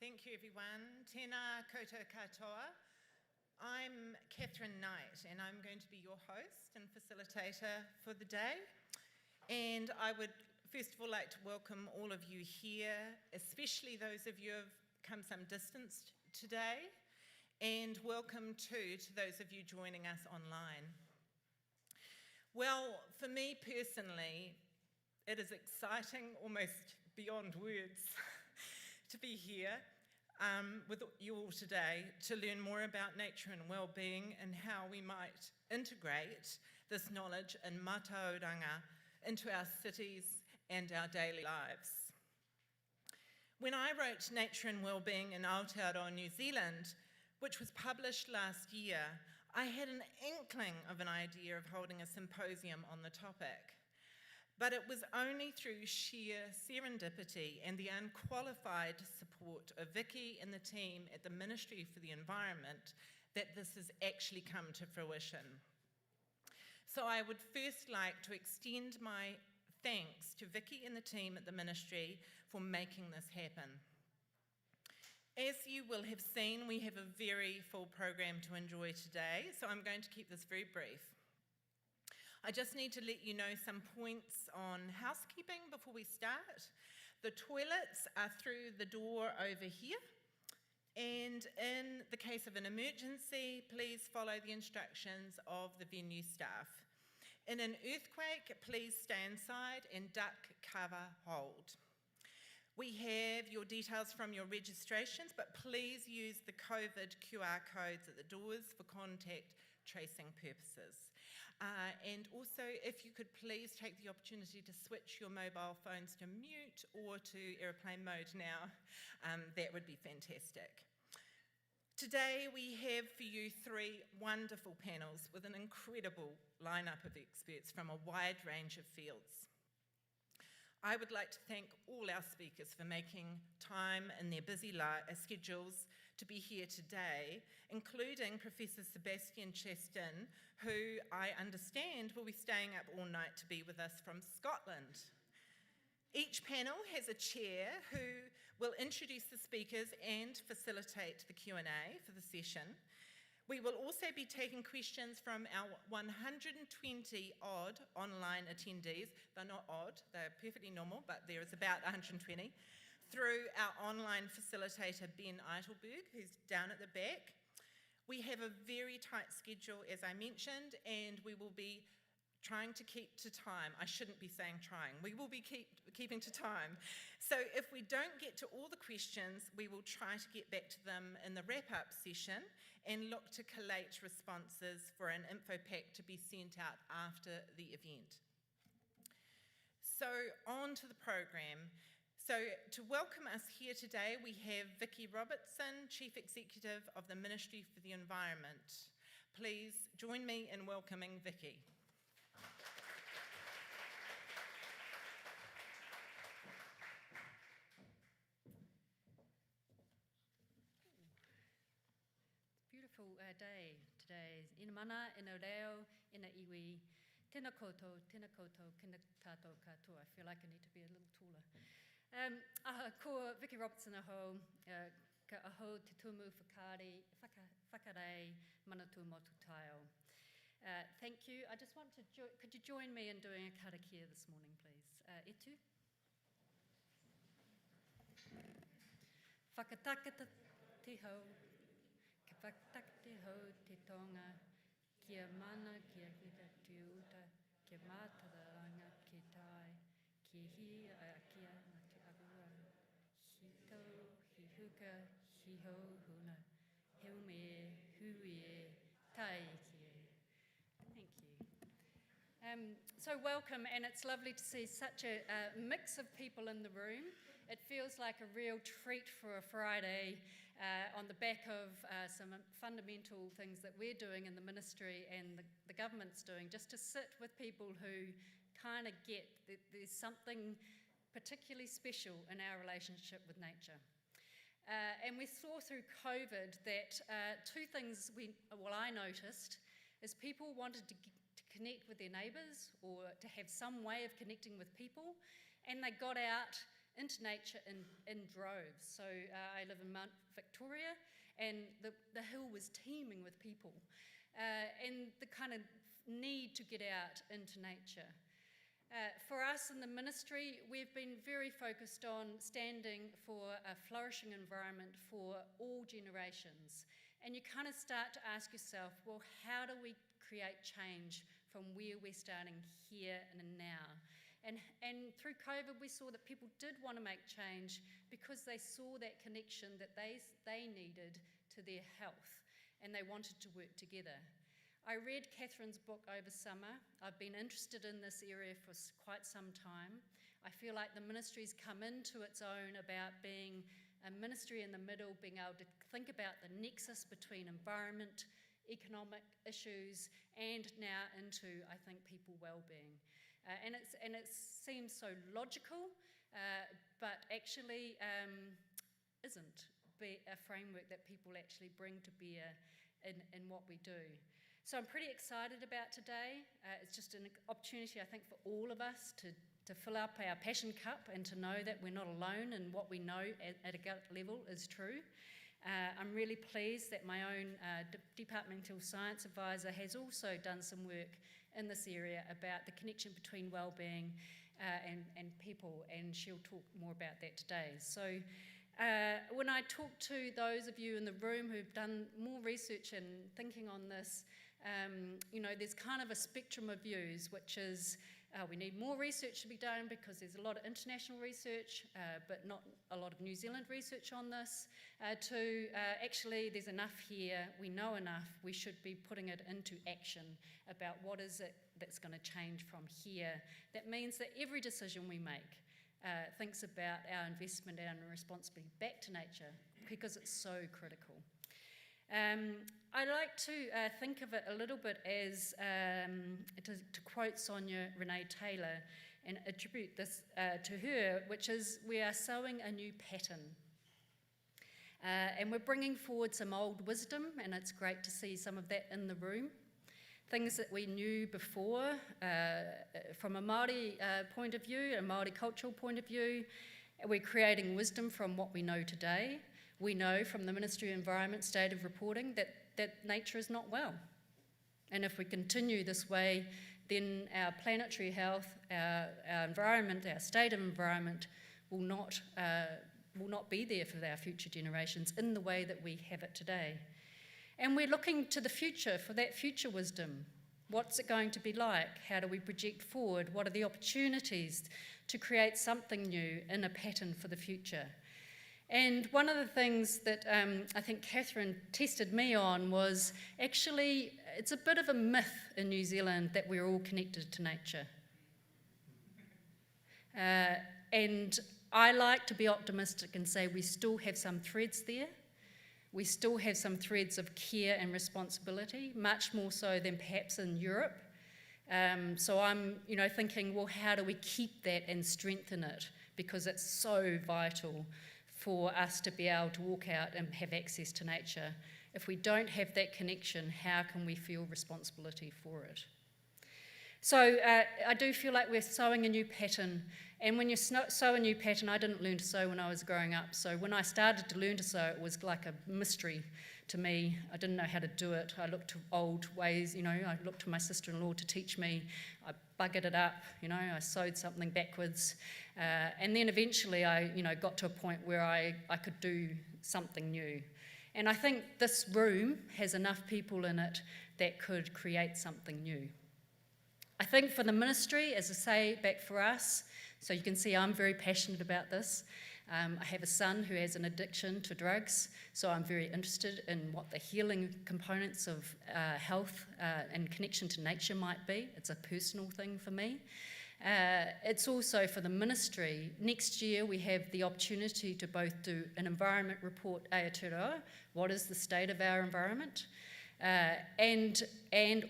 Thank you, everyone. Tēnā koutou katoa. I'm Catherine Knight, and I'm going to be your host and facilitator for the day. And I would first of all like to welcome all of you here, especially those of you who have come some distance today, and welcome too to those of you joining us online. Well, for me personally, it is exciting, almost beyond words, to be here with you all today to learn more about nature and well-being and how we might integrate this knowledge and mātauranga into our cities and our daily lives. When I wrote Nature and Wellbeing in Aotearoa, New Zealand, which was published last year, I had an inkling of an idea of holding a symposium on the topic. But it was only through sheer serendipity and the unqualified support of Vicky and the team at the Ministry for the Environment that this has actually come to fruition. So I would first like to extend my thanks to Vicky and the team at the Ministry for making this happen. As you will have seen, we have a very full program to enjoy today, so I'm going to keep this very brief. I just need to let you know some points on housekeeping before we start. The toilets are through the door over here, and in the case of an emergency, please follow the instructions of the venue staff. In an earthquake, please stay inside and duck, cover, hold. We have your details from your registrations, but please use the COVID QR codes at the doors for contact tracing purposes. And also, if you could please take the opportunity to switch your mobile phones to mute or to airplane mode now, that would be fantastic. Today we have for you 3 wonderful panels with an incredible lineup of experts from a wide range of fields. I would like to thank all our speakers for making time in their busy schedules to be here today, including Professor Sebastian Chastin, who I understand will be staying up all night to be with us from Scotland. Each panel has a chair who will introduce the speakers and facilitate the Q&A for the session. We will also be taking questions from our 120 odd online attendees. They're not odd, they're perfectly normal, but there is about 120, through our online facilitator, Ben Eitelberg, who's down at the back. We have a very tight schedule, as I mentioned, and we will be trying to keep to time. I shouldn't be saying trying. We will be keeping to time. So if we don't get to all the questions, we will try to get back to them in the wrap-up session and look to collate responses for an info pack to be sent out after the event. So on to the program. So to welcome us here today, we have Vicky Robertson, Chief Executive of the Ministry for the Environment. Please join me in welcoming Vicky. Beautiful day today. Ina mana, ina reo, ina iwi, tēnā koutou, kina tātou katoa. I feel like I need to be a little taller. Ko Vicky Robertson aho, ka aho te tumu whakarei manatu motu taio. Thank you. I just want to, could you join me in doing a karakia this morning, please? Etu. Whakatakata te hau, ka whakataka te hau te tonga, kia mana, kia hita te uta, kia mātaranga, kia tai, kia hi kia ngā te arua, hi tau, hi huka, hi hau huna, heume e, hui e, tai ki e. Thank you. So welcome, and it's lovely to see such a mix of people in the room. It feels like a real treat for a Friday on the back of some fundamental things that we're doing in the ministry and the government's doing, just to sit with people who kind of get that there's something particularly special in our relationship with nature. And we saw through COVID that 2 things I noticed is people wanted to connect with their neighbours or to have some way of connecting with people, and they got out into nature in droves. So I live in Mount Victoria, and the hill was teeming with people, and the kind of need to get out into nature. For us in the ministry, we've been very focused on standing for a flourishing environment for all generations. And you kind of start to ask yourself, well, how do we create change from where we're starting here and now? And through COVID, we saw that people did want to make change because they saw that connection that they needed to their health, and they wanted to work together. I read Catherine's book over summer. I've been interested in this area for quite some time. I feel like the ministry's come into its own about being a ministry in the middle, being able to think about the nexus between environment, economic issues, and now into, I think, people well-being. And it seems so logical, but actually isn't a framework that people actually bring to bear in what we do. So I'm pretty excited about today. It's just an opportunity, I think, for all of us to fill up our passion cup and to know that we're not alone and what we know at a gut level is true. I'm really pleased that my own departmental science advisor has also done some work in this area about the connection between wellbeing and people, and she'll talk more about that today. So when I talk to those of you in the room who've done more research and thinking on this, there's kind of a spectrum of views, which is we need more research to be done because there's a lot of international research, but not a lot of New Zealand research on this, to actually there's enough here, we know enough, we should be putting it into action about what is it that's going to change from here. That means that every decision we make thinks about our investment and our responsibility back to nature, because it's so critical. I like to think of it a little bit as, to quote Sonia Renee Taylor and attribute this to her, which is, we are sowing a new pattern. And we're bringing forward some old wisdom, and it's great to see some of that in the room. Things that we knew before, from a Māori point of view, a Māori cultural point of view, we're creating wisdom from what we know today. We know from the Ministry of Environment State of Reporting that nature is not well. And if we continue this way, then our planetary health, our environment, our state of environment will not be there for our future generations in the way that we have it today. And we're looking to the future for that future wisdom. What's it going to be like? How do we project forward? What are the opportunities to create something new in a pattern for the future? And one of the things that I think Catherine tested me on was actually, it's a bit of a myth in New Zealand that we're all connected to nature. And I like to be optimistic and say we still have some threads there. We still have some threads of care and responsibility, much more so than perhaps in Europe. So I'm, thinking, well, how do we keep that and strengthen it? Because it's so vital for us to be able to walk out and have access to nature. If we don't have that connection, how can we feel responsibility for it? So I do feel like we're sowing a new pattern. And when you sow a new pattern, I didn't learn to sew when I was growing up. So when I started to learn to sew, it was like a mystery to me. I didn't know how to do it. I looked to old ways, I looked to my sister-in-law to teach me. I buggered it up, I sewed something backwards. And then eventually I, got to a point where I could do something new. And I think this room has enough people in it that could create something new. I think for the ministry, as I say, back for us, so you can see I'm very passionate about this. I have a son who has an addiction to drugs, so I'm very interested in what the healing components of health and connection to nature might be. It's a personal thing for me. It's also for the ministry. Next year we have the opportunity to both do an environment report, Aotearoa, what is the state of our environment, and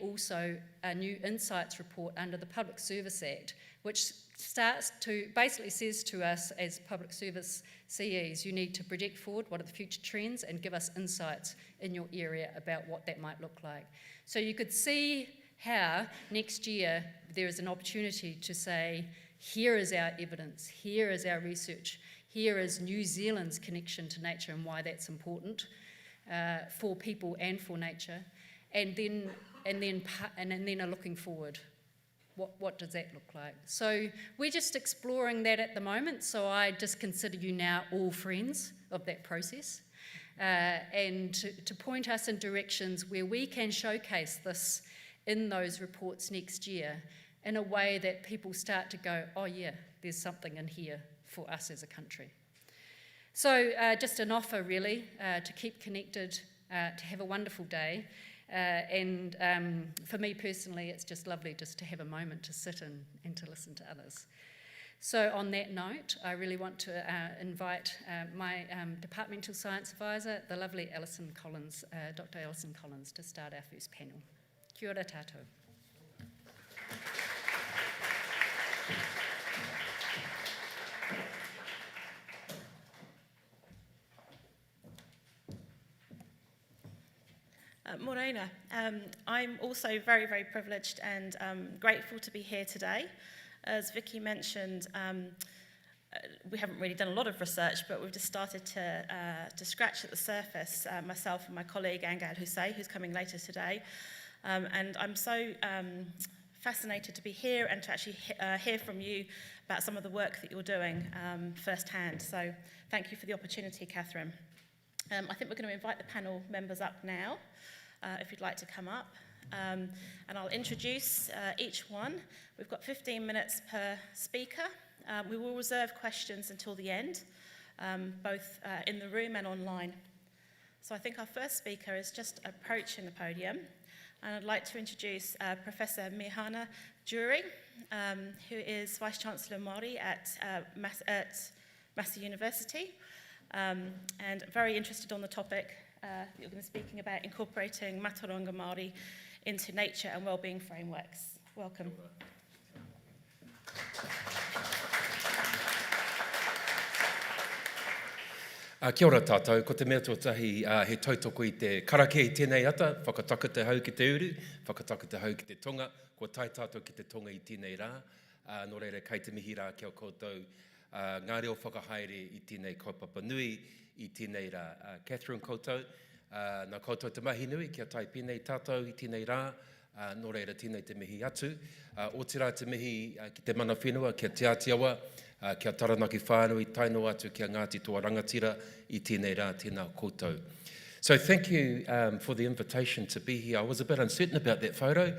also a new insights report under the Public Service Act, which basically says to us as public service CEs, you need to project forward what are the future trends and give us insights in your area about what that might look like. So you could see how next year there is an opportunity to say, Here is our evidence, here is our research, here is New Zealand's connection to nature and why that's important for people and for nature, and then are looking forward. What does that look like? So we're just exploring that at the moment, so I just consider you now all friends of that process, and to point us in directions where we can showcase this in those reports next year in a way that people start to go, oh yeah, there's something in here for us as a country. So just an offer really to keep connected, to have a wonderful day. And for me personally, it's just lovely just to have a moment to sit and to listen to others. So on that note, I really want to invite my departmental science advisor, the lovely Alison Collins, Dr. Alison Collins, to start our first panel. Kia ora tātou. Morena. I'm also very, very privileged and grateful to be here today. As Vicky mentioned, we haven't really done a lot of research, but we've just started to scratch at the surface, myself and my colleague Angad Hussein, who's coming later today. And I'm so fascinated to be here and to actually hear from you about some of the work that you're doing firsthand. So thank you for the opportunity, Catherine. I think we're going to invite the panel members up now. If you'd like to come up. And I'll introduce each one. We've got 15 minutes per speaker. We will reserve questions until the end, both in the room and online. So I think our first speaker is just approaching the podium. And I'd like to introduce Professor Mihana Jury, who is Vice-Chancellor Māori at Massey University, and very interested on the topic that you're going to be speaking about, incorporating Mātauranga Māori into nature and wellbeing frameworks. Welcome. Kia ora tātou, ko te mea tuatahi he tautoko i te karake i tēnei ata, whakataka te hau ki te uru, whakataka te hau ki te tonga, ko tai tātou ki te tonga i tēnei rā, nō reira kei te mihi rā kia koutou, ngā reo whakahaere i tēnei kaupapa nui, i tēnei rā. Catherine koutou, nā koutou te mahi nui, kia tai pēnei tātou i tēnei rā, nō reira tēnei te mihi atu. O te rā te mihi ki te mana whenua, kia te atiawa, kia taranaki whānui, taino atu kia Ngāti Toa Rangatira i tēnei rā, tēnā koutou. So thank you for the invitation to be here. I was a bit uncertain about that photo,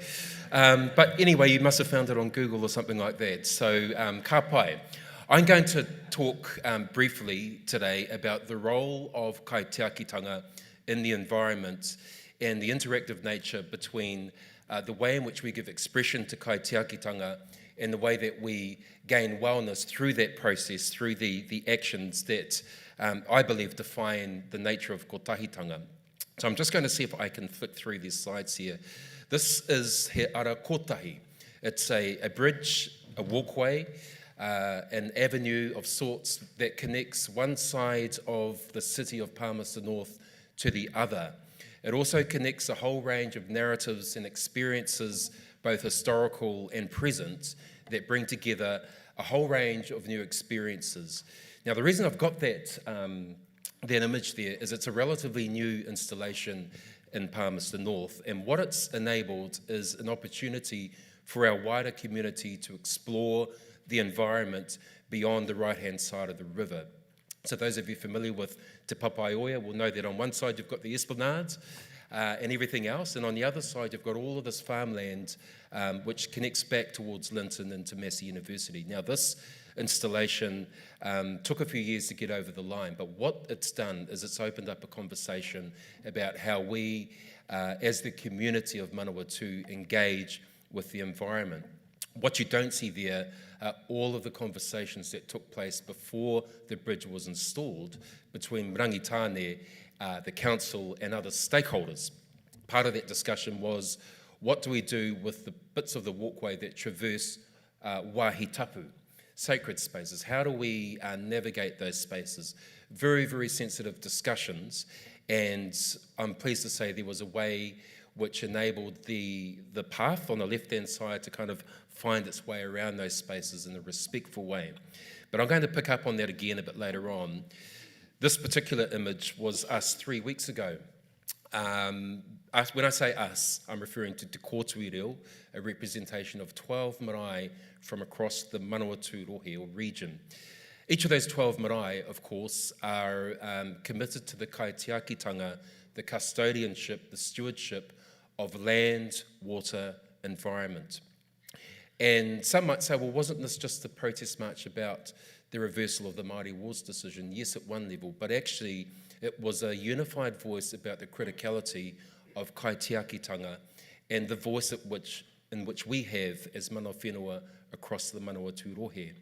but anyway, you must have found it on Google or something like that. So ka pai. I'm going to talk briefly today about the role of kaitiakitanga in the environment and the interactive nature between the way in which we give expression to kaitiakitanga and the way that we gain wellness through that process, through the actions that I believe define the nature of kotahitanga. So I'm just going to see if I can flick through these slides here. This is He Ara Kotahi. It's a bridge, a walkway, an avenue of sorts that connects one side of the city of Palmerston North to the other. It also connects a whole range of narratives and experiences, both historical and present, that bring together a whole range of new experiences. Now, the reason I've got that image there is it's a relatively new installation in Palmerston North, and what it's enabled is an opportunity for our wider community to explore the environment beyond the right-hand side of the river. So those of you familiar with Te Papaioia will know that on one side you've got the esplanades and everything else, and on the other side you've got all of this farmland which connects back towards Linton and to Massey University. Now this installation took a few years to get over the line, but what it's done is it's opened up a conversation about how we, as the community of Manawatu, engage with the environment. What you don't see there are all of the conversations that took place before the bridge was installed between Rangitane, the council and other stakeholders. Part of that discussion was, what do we do with the bits of the walkway that traverse wahitapu, sacred spaces? How do we navigate those spaces? Very, very sensitive discussions, and I'm pleased to say there was a way which enabled the path on the left-hand side to kind of find its way around those spaces in a respectful way. But I'm going to pick up on that again a bit later on. This particular image was us 3 weeks ago. When I say us, I'm referring to Te Kōtui Reo, a representation of 12 marae from across the Manawatu Rohe, or region. Each of those 12 marae, of course, are committed to the kaitiakitanga, the custodianship, the stewardship of land, water, environment. And some might say, well, wasn't this just a protest march about the reversal of the Māori Wars decision? Yes, at one level, but actually it was a unified voice about the criticality of kaitiakitanga and the voice in which we have as mana whenua across the Manawatu Rohe.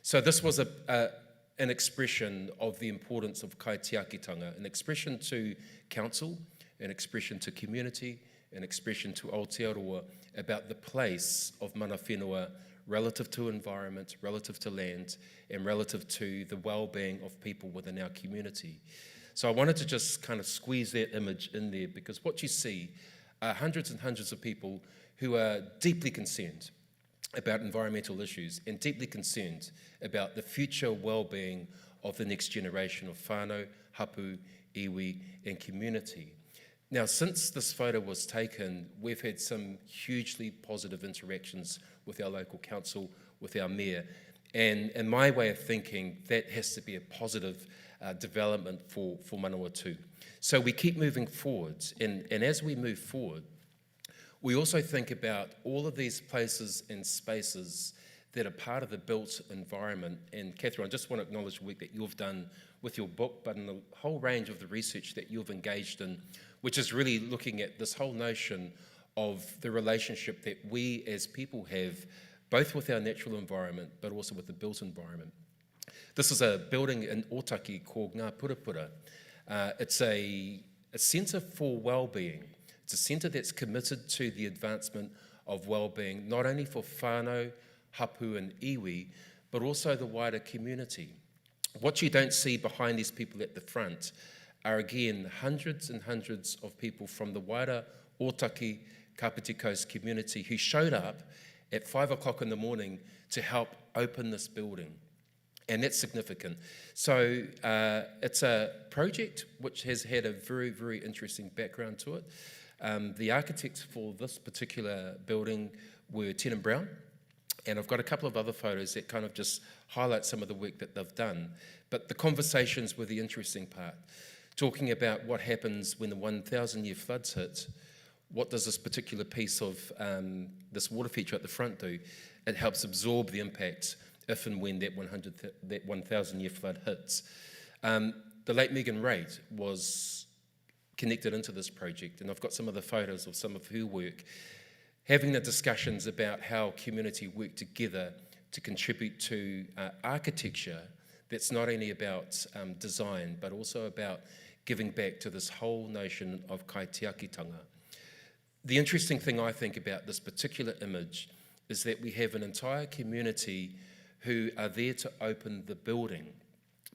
So this was an expression of the importance of kaitiakitanga, an expression to council, an expression to community, an expression to Aotearoa about the place of mana whenua relative to environment, relative to land, and relative to the well-being of people within our community. So I wanted to just kind of squeeze that image in there, because what you see are hundreds and hundreds of people who are deeply concerned about environmental issues and deeply concerned about the future well-being of the next generation of whānau, hapu, iwi, and community. Now, since this photo was taken, we've had some hugely positive interactions with our local council, with our mayor, and in my way of thinking, that has to be a positive development for Manawatu. So we keep moving forwards, and as we move forward, we also think about all of these places and spaces that are part of the built environment. And Catherine, I just want to acknowledge the work that you've done with your book, but in the whole range of the research that you've engaged in, which is really looking at this whole notion of the relationship that we as people have, both with our natural environment, but also with the built environment. This is a building in Otaki called Ngā Purapura. It's a centre for well-being. It's a centre that's committed to the advancement of well-being, not only for whānau, hapu and iwi, but also the wider community. What you don't see behind these people at the front are, again, hundreds and hundreds of people from the wider Otaki, Kapiti Coast community who showed up at 5 o'clock in the morning to help open this building. And that's significant. So it's a project which has had a very, very interesting background to it. The architects for this particular building were Tennant Brown, and I've got a couple of other photos that kind of just highlight some of the work that they've done. But the conversations were the interesting part, talking about what happens when the 1,000-year floods hit. What does this particular piece of this water feature at the front do? It helps absorb the impact if and when that 1,000-year flood hits. The late Megan Raitt was connected into this project, and I've got some of the photos of some of her work, having the discussions about how community work together to contribute to architecture that's not only about design, but also about giving back to this whole notion of kaitiakitanga. The interesting thing I think about this particular image is that we have an entire community who are there to open the building,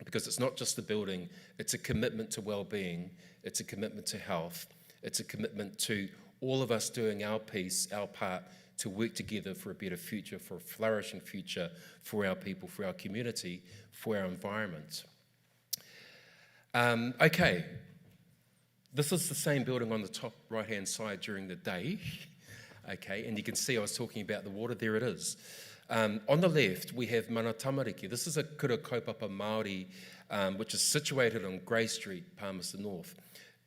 because it's not just the building, it's a commitment to well-being, it's a commitment to health, it's a commitment to all of us doing our piece, our part, to work together for a better future, for a flourishing future for our people, for our community, for our environment. Okay, this is the same building on the top right-hand side during the day, okay, and you can see I was talking about the water, there it is. On the left, we have Mana Tamariki. This is a kura kaupapa Māori, which is situated on Grey Street, Palmerston North.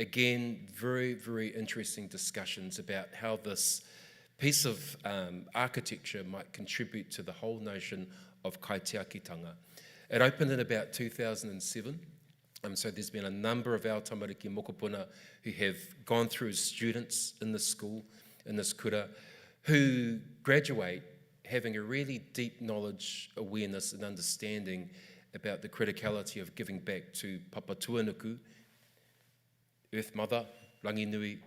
Again, very, very interesting discussions about how this piece of architecture might contribute to the whole notion of kaitiakitanga. It opened in about 2007. So there's been a number of our tamariki mokopuna who have gone through as students in this school, in this kura, who graduate having a really deep knowledge, awareness and understanding about the criticality of giving back to Papa Tuanuku, Earth Mother, Rangi Nui,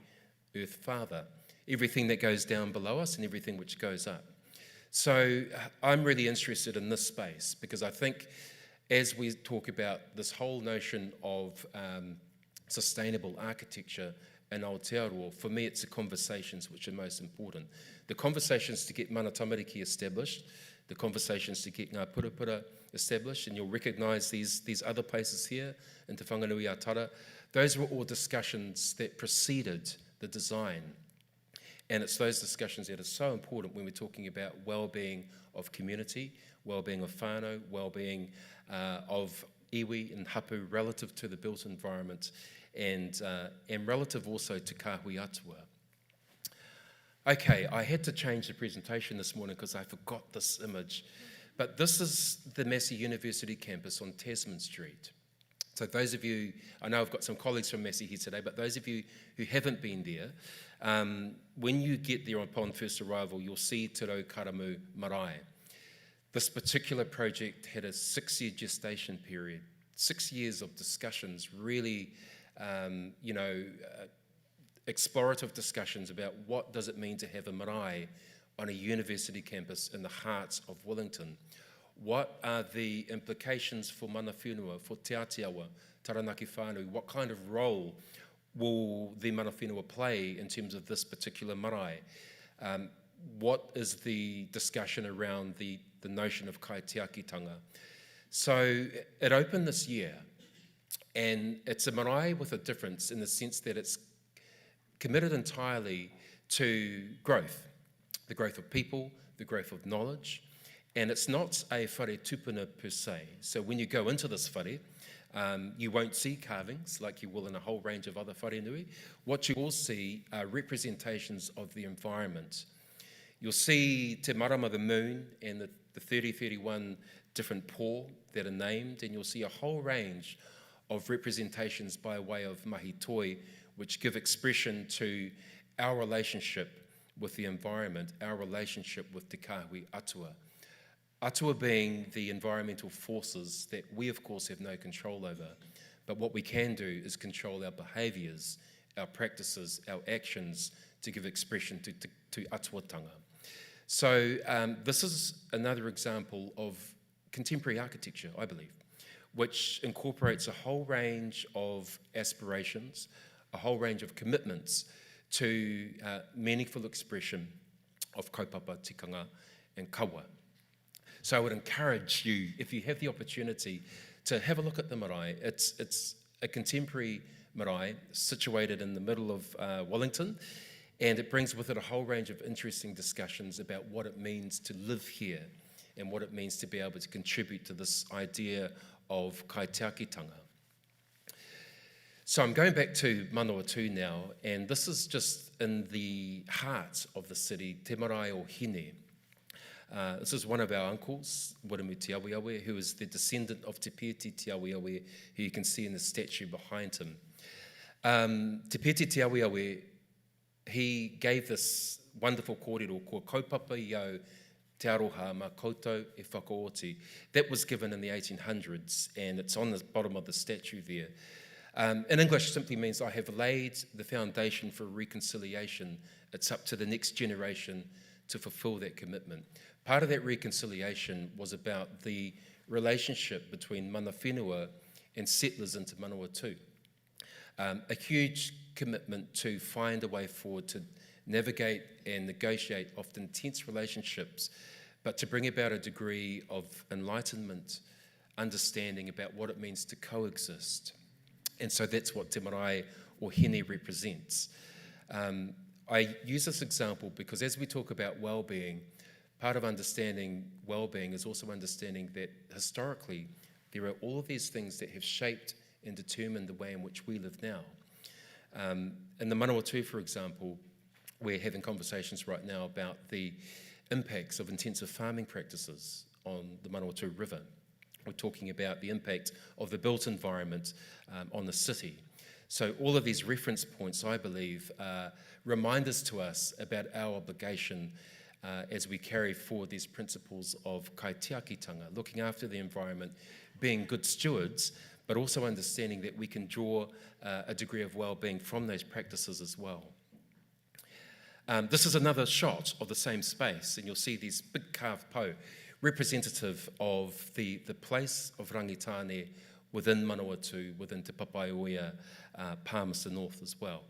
Earth Father, everything that goes down below us and everything which goes up. So I'm really interested in this space, because I think as we talk about this whole notion of sustainable architecture and Aotearoa, for me it's the conversations which are most important. The conversations to get mana tamariki established, the conversations to get ngā purapura established, and you'll recognise these other places here in Te Whanganui Atara. Those were all discussions that preceded the design. And it's those discussions that are so important when we're talking about well-being of community, well-being of whānau, well-being of iwi and hapu relative to the built environment, and relative also to kāhui atua. Okay, I had to change the presentation this morning because I forgot this image. But this is the Massey University campus on Tasman Street. So those of you, I know I've got some colleagues from Massey here today, but those of you who haven't been there, when you get there upon first arrival, you'll see Te Rau Karamu Marae. This particular project had a 6-year gestation period, 6 years of discussions, really, explorative discussions about what does it mean to have a marae on a university campus in the heart of Wellington. What are the implications for mana whenua, for te Atiawa, Taranaki whānau? What kind of role will the mana whenua play in terms of this particular marae? What is the discussion around the notion of kaitiakitanga? So it opened this year, and it's a marae with a difference in the sense that it's committed entirely to growth, the growth of people, the growth of knowledge, and it's not a whare tupuna per se. So when you go into this whare, you won't see carvings like you will in a whole range of other whare nui. What you will see are representations of the environment. You'll see Te Marama, the moon, and the 31 different pō that are named, and you'll see a whole range of representations by way of mahi toi, which give expression to our relationship with the environment, our relationship with te kāhui atua. Atua being the environmental forces that we, of course, have no control over, but what we can do is control our behaviours, our practices, our actions to give expression to atuatanga. So this is another example of contemporary architecture, I believe, which incorporates a whole range of aspirations, a whole range of commitments to meaningful expression of kaupapa, tikanga, and kawa. So I would encourage you, if you have the opportunity, to have a look at the marae. It's a contemporary marae situated in the middle of Wellington, and it brings with it a whole range of interesting discussions about what it means to live here and what it means to be able to contribute to this idea of kaitiakitanga. So I'm going back to Manawatu now, and this is just in the heart of the city, Te Marae o Hine. This is one of our uncles, Waramu Te Aweawe, who is the descendant of Te Pēti Te Aweawe, who you can see in the statue behind him. Te Pēti Te Aweawe, he gave this wonderful kōrero, ko kaupapa i au te aroha ma koutou e whakaoti. That was given in the 1800s, and it's on the bottom of the statue there. In English, simply means I have laid the foundation for reconciliation. It's up to the next generation to fulfill that commitment. Part of that reconciliation was about the relationship between mana whenua and settlers into Manawatu. A huge commitment to find a way forward to navigate and negotiate often tense relationships, but to bring about a degree of enlightenment, understanding about what it means to coexist. And so that's what Te Marae o Hine represents. I use this example because as we talk about well-being, part of understanding well-being is also understanding that historically there are all of these things that have shaped and determined the way in which we live now. In the Manawatu, for example, we're having conversations right now about the impacts of intensive farming practices on the Manawatu River. We're talking about the impact of the built environment on the city. So all of these reference points, I believe, are reminders to us about our obligation as we carry forward these principles of kaitiakitanga, looking after the environment, being good stewards, but also understanding that we can draw a degree of well-being from those practices as well. This is another shot of the same space, and you'll see these big carved po, representative of the place of rangitane within Manawatu, within Te Papaioia, Palmerston North as well.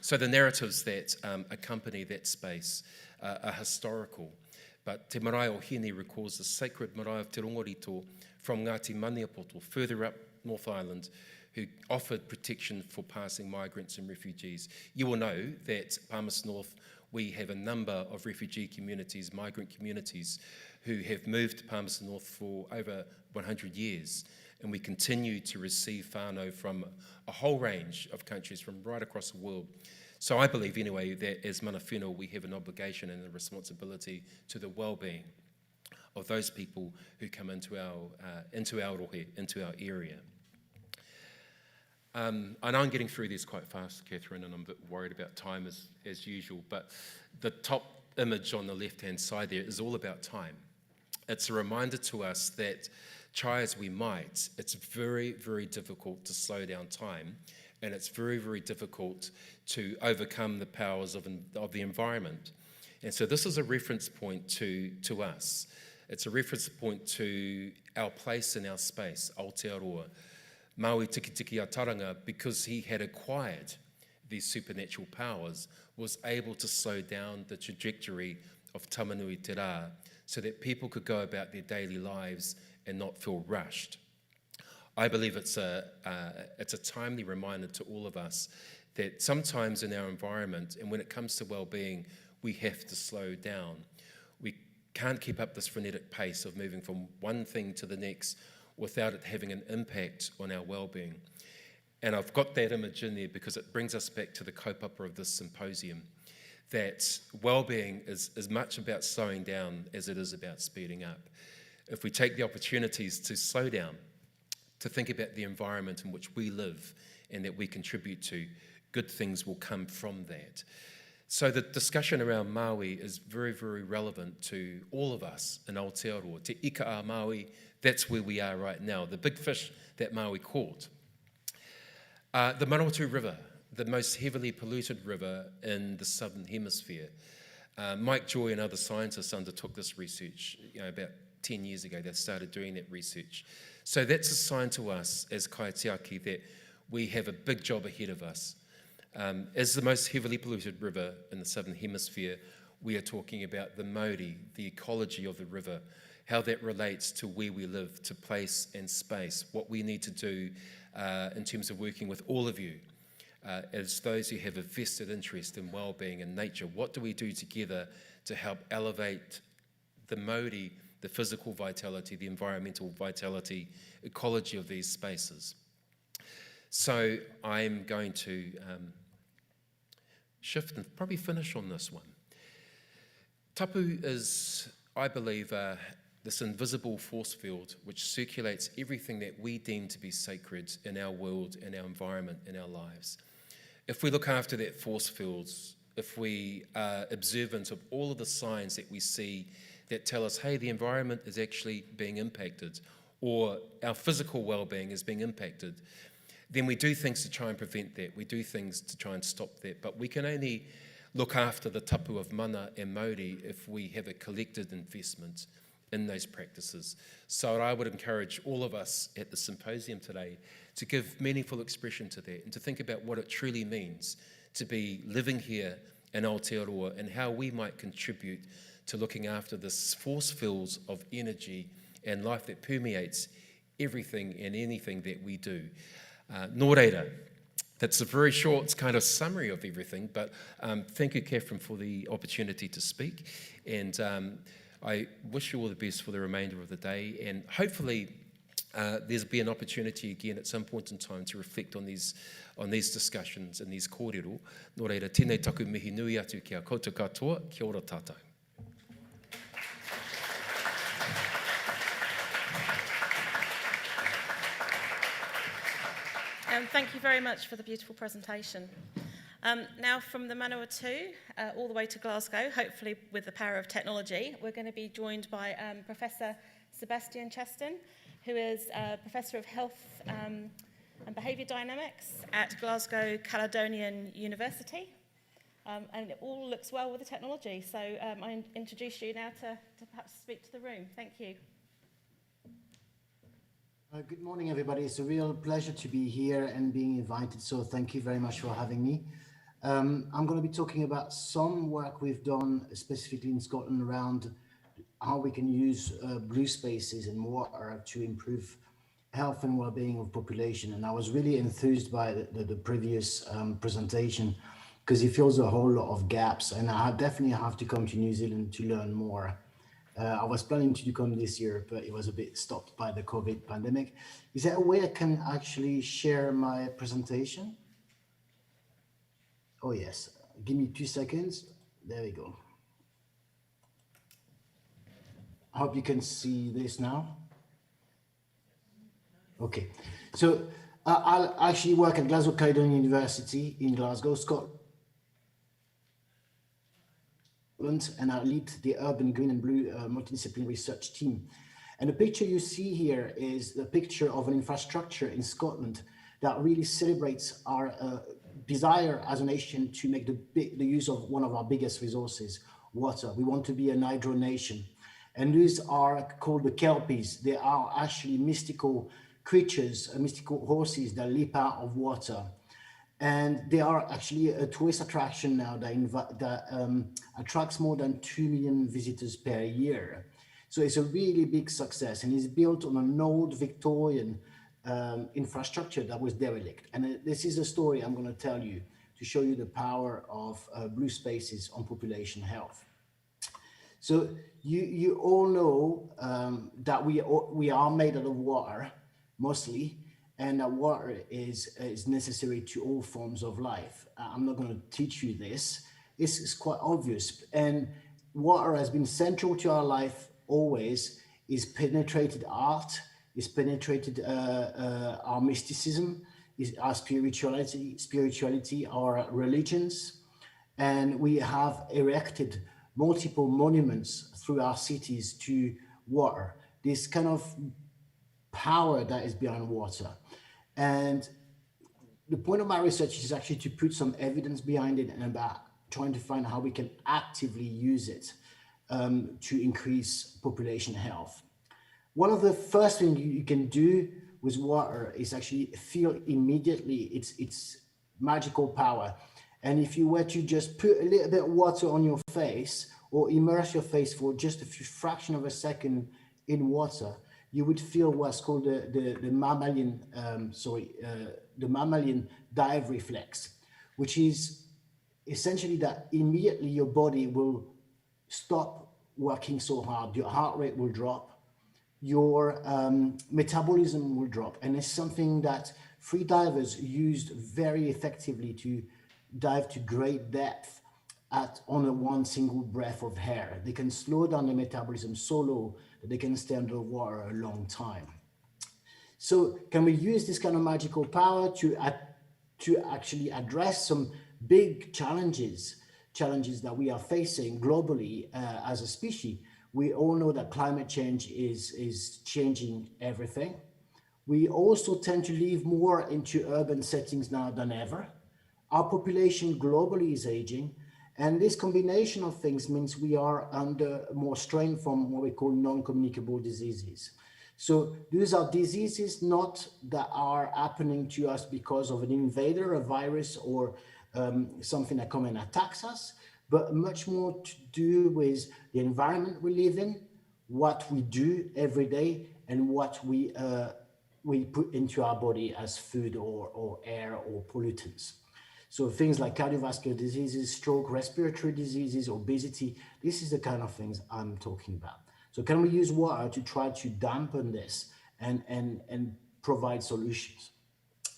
So the narratives that accompany that space are historical. But Te Marae o Hine recalls the sacred marae of Te Rongorito from Ngāti Maniapoto, further up North Island, who offered protection for passing migrants and refugees. You will know that Palmerston North, we have a number of refugee communities, migrant communities, who have moved to Palmerston North for over 100 years. And we continue to receive whānau from a whole range of countries from right across the world. So I believe, anyway, that as mana whenua, we have an obligation and a responsibility to the well-being of those people who come into our rohe, into our area. I know I'm getting through this quite fast, Catherine, and I'm a bit worried about time as usual, but the top image on the left-hand side there is all about time. It's a reminder to us that try as we might, it's very, very difficult to slow down time, and it's very, very difficult to overcome the powers of the environment. And so this is a reference point to us. It's a reference point to our place in our space, Aotearoa. Maui Tikitiki Ataranga, because he had acquired these supernatural powers, was able to slow down the trajectory of Tamanui Te Rā so that people could go about their daily lives and not feel rushed. I believe it's a timely reminder to all of us that sometimes in our environment, and when it comes to well-being, we have to slow down. We can't keep up this frenetic pace of moving from one thing to the next without it having an impact on our well-being. And I've got that image in there because it brings us back to the kaupapa of this symposium, that well-being is as much about slowing down as it is about speeding up. If we take the opportunities to slow down, to think about the environment in which we live and that we contribute to, good things will come from that. So the discussion around Maui is very, very relevant to all of us in Aotearoa. Te ika a Maui, that's where we are right now, the big fish that Maui caught. The Manawatu River, the most heavily polluted river in the southern hemisphere. Mike Joy and other scientists undertook this research about 10 years ago. They started doing that research. So that's a sign to us as kaitiaki that we have a big job ahead of us. As the most heavily polluted river in the southern hemisphere, we are talking about the mauri, the ecology of the river, how that relates to where we live, to place and space, what we need to do in terms of working with all of you as those who have a vested interest in well-being and nature. What do we do together to help elevate the mauri, the physical vitality, the environmental vitality, ecology of these spaces? So I'm going to shift and probably finish on this one. Tapu is, I believe, this invisible force field which circulates everything that we deem to be sacred in our world, in our environment, in our lives. If we look after that force field, if we are observant of all of the signs that we see that tell us, hey, the environment is actually being impacted, or our physical well-being is being impacted, then we do things to try and prevent that. We do things to try and stop that. But we can only look after the tapu of mana and mauri if we have a collected investment in those practices. So I would encourage all of us at the symposium today to give meaningful expression to that and to think about what it truly means to be living here in Aotearoa and how we might contribute to looking after this force fields of energy and life that permeates everything and anything that we do. Nō reira, that's a very short kind of summary of everything, but thank you, Catherine, for the opportunity to speak, and I wish you all the best for the remainder of the day, and hopefully there'll be an opportunity again at some point in time to reflect on these discussions and these kōrero. Nō reira, tēnei taku mihi nui atu kia koutou katoa, kia ora tātou. Thank you very much for the beautiful presentation. Now from the Manawatu all the way to Glasgow, hopefully with the power of technology, we're going to be joined by Professor Sebastian Cheston, who is a Professor of Health and Behaviour Dynamics at Glasgow Caledonian University. And it all looks well with the technology, so I introduce you now to perhaps speak to the room. Thank you. Good morning, everybody. It's a real pleasure to be here and being invited, so thank you very much for having me. I'm going to be talking about some work we've done specifically in Scotland around how we can use blue spaces and water to improve health and well-being of population. And I was really enthused by the previous presentation because it fills a whole lot of gaps, and I definitely have to come to New Zealand to learn more. I was planning to come this year, but it was a bit stopped by the COVID pandemic. Is there a way I can actually share my presentation? Oh yes, give me 2 seconds. There we go. I hope you can see this now. Okay, so I'll actually work at Glasgow Caledonian University in Glasgow, Scotland, and I lead the Urban Green and Blue multidisciplinary research team. And the picture you see here is the picture of an infrastructure in Scotland that really celebrates our desire as a nation to make the use of one of our biggest resources, water. We want to be an hydro nation. And these are called the Kelpies. They are actually mystical creatures, mystical horses that leap out of water. And they are actually a tourist attraction now that attracts more than 2 million visitors per year. So it's a really big success, and it's built on an old Victorian infrastructure that was derelict. And this is a story I'm going to tell you to show you the power of blue spaces on population health. So you all know that we are made out of water, mostly, and that water is necessary to all forms of life. I'm not going to teach you this. It's quite obvious. And water has been central to our life always. It's penetrated art, it's penetrated our mysticism, our spirituality, our religions. And we have erected multiple monuments through our cities to water, this kind of power that is behind water. And the point of my research is actually to put some evidence behind it and about trying to find how we can actively use it to increase population health. One of the first things you can do with water is actually feel immediately its magical power. And if you were to just put a little bit of water on your face or immerse your face for just a fraction of a second in water, you would feel what's called the mammalian dive reflex, which is essentially that immediately your body will stop working so hard, your heart rate will drop, your metabolism will drop. And it's something that free divers used very effectively to dive to great depth on one single breath of air. They can slow down the metabolism so low that they can stay underwater a long time. So can we use this kind of magical power to actually address some big challenges that we are facing globally as a species? We all know that climate change is changing everything. We also tend to live more into urban settings now than ever. Our population globally is aging, and this combination of things means we are under more strain from what we call non-communicable diseases. So these are diseases not that are happening to us because of an invader, a virus, or something that comes and attacks us, but much more to do with the environment we live in, what we do every day, and what we put into our body as food or air or pollutants. So things like cardiovascular diseases, stroke, respiratory diseases, obesity, this is the kind of things I'm talking about. So can we use water to try to dampen this and provide solutions?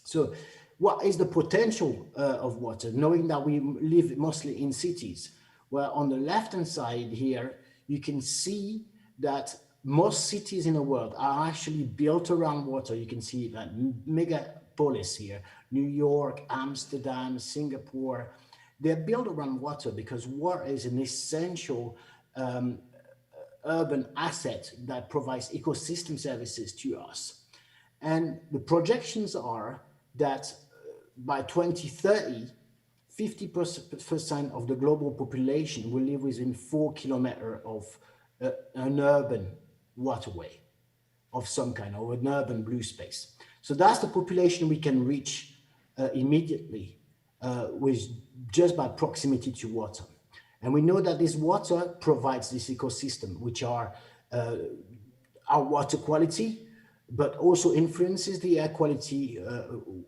So what is the potential of water, knowing that we live mostly in cities? Well, on the left-hand side here, you can see that most cities in the world are actually built around water. You can see that megapolis here, New York, Amsterdam, Singapore, they're built around water because water is an essential urban asset that provides ecosystem services to us. And the projections are that by 2030, 50% of the global population will live within 4 kilometers of an urban waterway of some kind, or an urban blue space. So that's the population we can reach immediately. with just by proximity to water. And we know that this water provides this ecosystem, which are our water quality, but also influences the air quality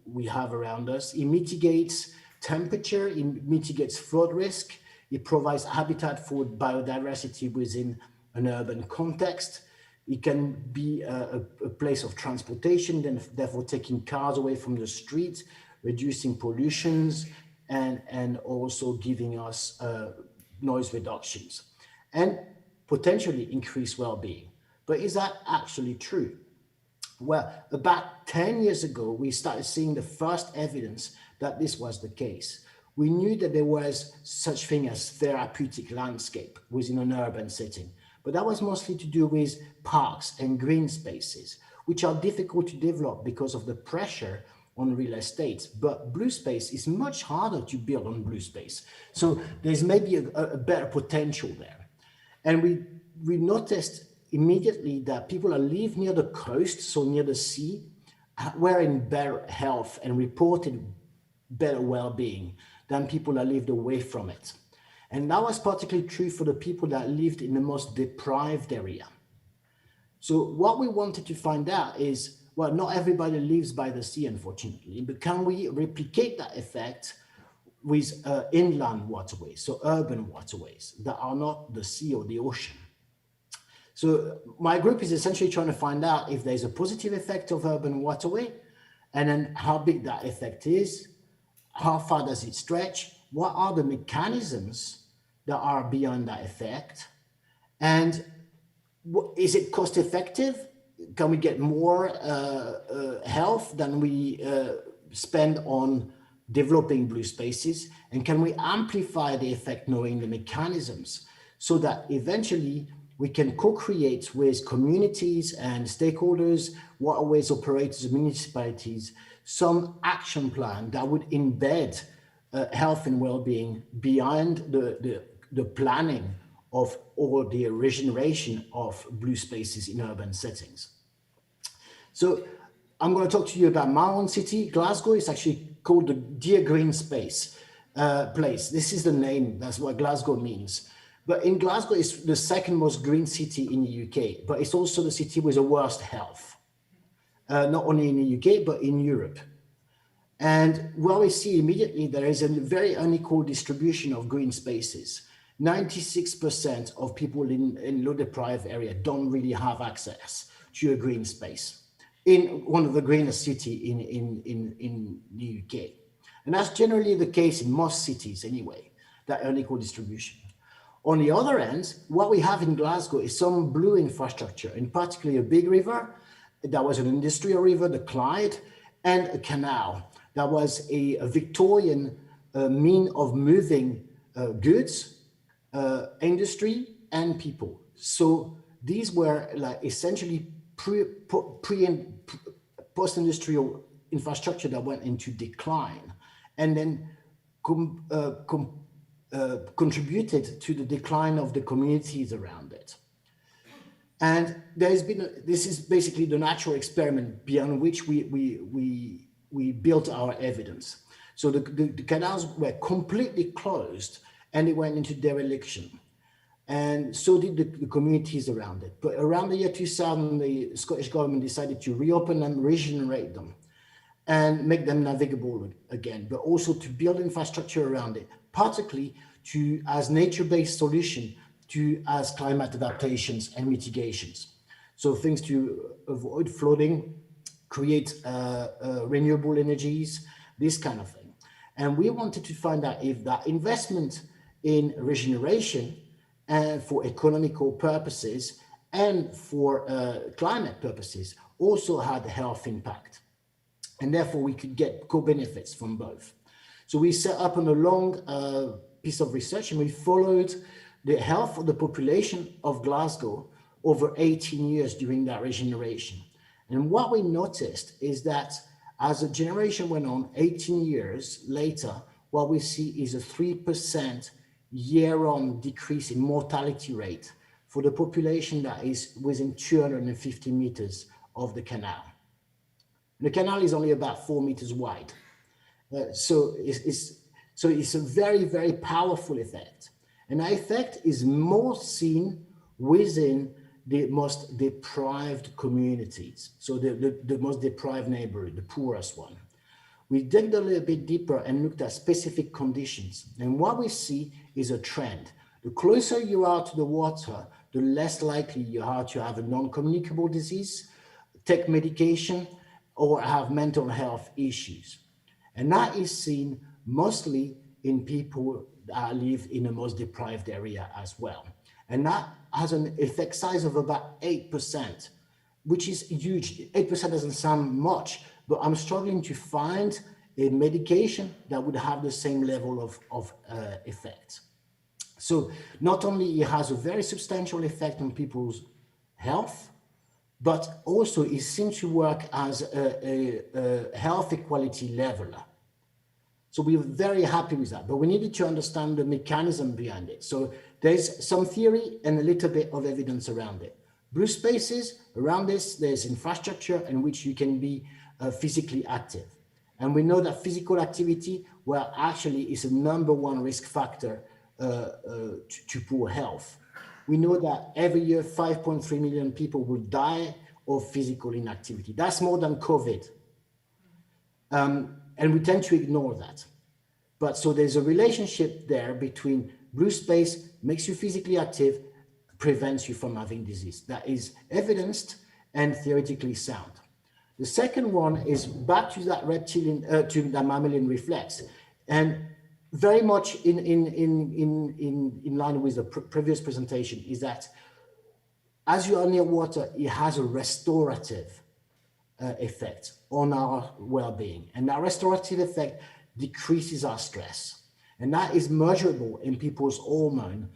we have around us. It mitigates temperature, it mitigates flood risk, it provides habitat for biodiversity within an urban context. It can be a place of transportation, then therefore taking cars away from the street, reducing pollutions, and also giving us noise reductions, and potentially increase well-being. But is that actually true? Well, about 10 years ago, we started seeing the first evidence that this was the case. We knew that there was such thing as therapeutic landscape within an urban setting, but that was mostly to do with parks and green spaces, which are difficult to develop because of the pressure on real estate. But blue space is much harder to build on blue space. So there's maybe a better potential there. And we noticed immediately that people that live near the coast, so near the sea, were in better health and reported better well-being than people that lived away from it. And that was particularly true for the people that lived in the most deprived area. So what we wanted to find out is, well, not everybody lives by the sea, unfortunately, but can we replicate that effect with inland waterways, so urban waterways that are not the sea or the ocean? So my group is essentially trying to find out if there's a positive effect of urban waterway, and then how big that effect is, how far does it stretch, what are the mechanisms that are beyond that effect, and is it cost effective? Can we get more health than we spend on developing blue spaces? And can we amplify the effect knowing the mechanisms so that eventually we can co-create with communities and stakeholders, waterways operators, municipalities, some action plan that would embed health and well-being beyond the planning of or the regeneration of blue spaces in urban settings. So I'm going to talk to you about my own city. Glasgow is actually called the Dear Green Space place. This is the name, that's what Glasgow means. But in Glasgow, it's the second most green city in the UK, but it's also the city with the worst health, not only in the UK, but in Europe. And what we see immediately, there is a very unequal distribution of green spaces. 96% of people in low deprived area don't really have access to a green space in one of the greenest cities in the UK. And that's generally the case in most cities anyway, that unequal distribution. On the other end, what we have in Glasgow is some blue infrastructure, in particular a big river, that was an industrial river, the Clyde, and a canal that was a Victorian mean of moving goods, industry, and people. So these were like essentially pre and post-industrial infrastructure that went into decline and then contributed to the decline of the communities around it. And there's been, this is basically the natural experiment beyond which we built our evidence. So the canals were completely closed and it went into dereliction. And so did the communities around it. But around the year 2000, the Scottish government decided to reopen them, regenerate them, and make them navigable again, but also to build infrastructure around it, particularly to as nature-based solution to as climate adaptations and mitigations. So things to avoid flooding, create renewable energies, this kind of thing. And we wanted to find out if that investment in regeneration and for economical purposes and for climate purposes also had a health impact. And therefore we could get co-benefits from both. So we set up on a long piece of research and we followed the health of the population of Glasgow over 18 years during that regeneration. And what we noticed is that as a generation went on, 18 years later, what we see is a 3% year-on decrease in mortality rate for the population that is within 250 meters of the canal. The canal is only about 4 meters wide. So it's So it's a very, very powerful effect. And that effect is more seen within the most deprived communities. So the most deprived neighborhood, the poorest one. We dug a little bit deeper and looked at specific conditions. And what we see is a trend. The closer you are to the water, the less likely you are to have a non-communicable disease, take medication, or have mental health issues. And that is seen mostly in people that live in the most deprived area as well. And that has an effect size of about 8%, which is huge. 8% doesn't sound much, but I'm struggling to find a medication that would have the same level of effect. So not only it has a very substantial effect on people's health, but also it seems to work as a health equality leveler. So we were very happy with that, but we needed to understand the mechanism behind it. So there's some theory and a little bit of evidence around it. Blue spaces, around this, there's infrastructure in which you can be physically active. And we know that physical activity, well, actually is a #1 risk factor to poor health. We know that every year 5.3 million people will die of physical inactivity. That's more than COVID. And we tend to ignore that. But so there's a relationship there between blue space makes you physically active, prevents you from having disease. That is evidenced and theoretically sound. The second one is back to that reptilian, to the mammalian reflex. And very much in line with the previous presentation is that as you are near water, it has a restorative effect on our well-being. And that restorative effect decreases our stress. And that is measurable in people's hormone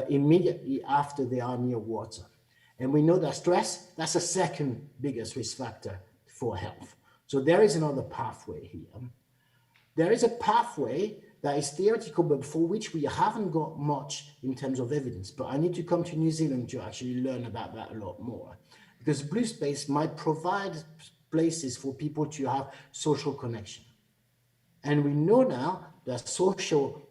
immediately after they are near water. And we know that stress, that's the second biggest risk factor for health. So there is another pathway here. There is a pathway that is theoretical, but for which we haven't got much in terms of evidence. But I need to come to New Zealand to actually learn about that a lot more. Because blue space might provide places for people to have social connection. And we know now that social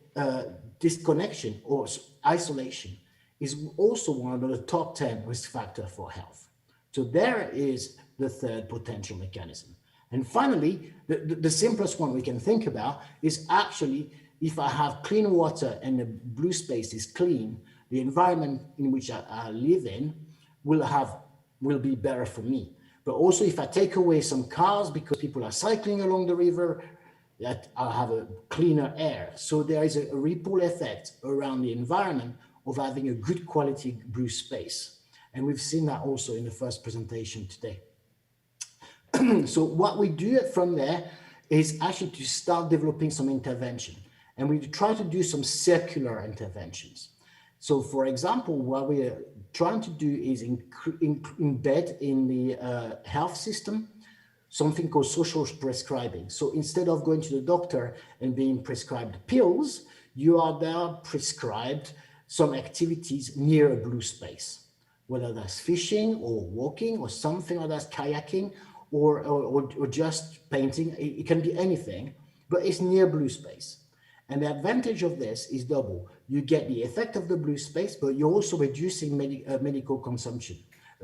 disconnection or isolation is also one of the top 10 risk factors for health. So there is the third potential mechanism. And finally, the simplest one we can think about is actually if I have clean water and the blue space is clean, the environment in which I live in will be better for me. But also if I take away some cars because people are cycling along the river, that I'll have a cleaner air. So there is a ripple effect around the environment of having a good quality blue space. And we've seen that also in the first presentation today. So what we do from there is actually to start developing some intervention. And we try to do some circular interventions. So for example, what we're trying to do is embed in the health system something called social prescribing. So instead of going to the doctor and being prescribed pills, you are now prescribed some activities near a blue space, whether that's fishing or walking or something like that, kayaking or just painting. It can be anything, but it's near blue space. And the advantage of this is double. You get the effect of the blue space, but you're also reducing medical consumption,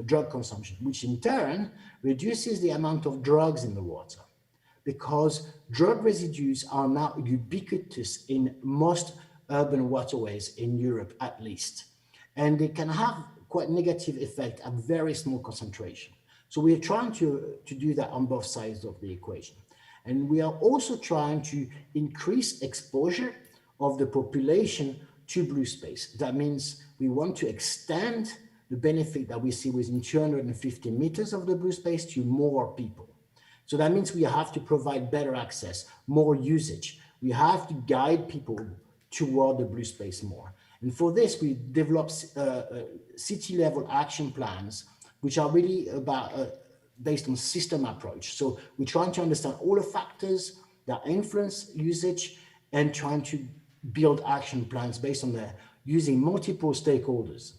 drug consumption, which in turn reduces the amount of drugs in the water, because drug residues are now ubiquitous in most urban waterways in Europe, at least. And they can have quite negative effect at very small concentration. So we are trying to do that on both sides of the equation. And we are also trying to increase exposure of the population to blue space. That means we want to extend the benefit that we see within 250 meters of the blue space to more people. So that means we have to provide better access, more usage. We have to guide people toward the blue space more. And for this, we develop city-level action plans, which are really about based on system approach. So we're trying to understand all the factors that influence usage and trying to build action plans based on that, using multiple stakeholders.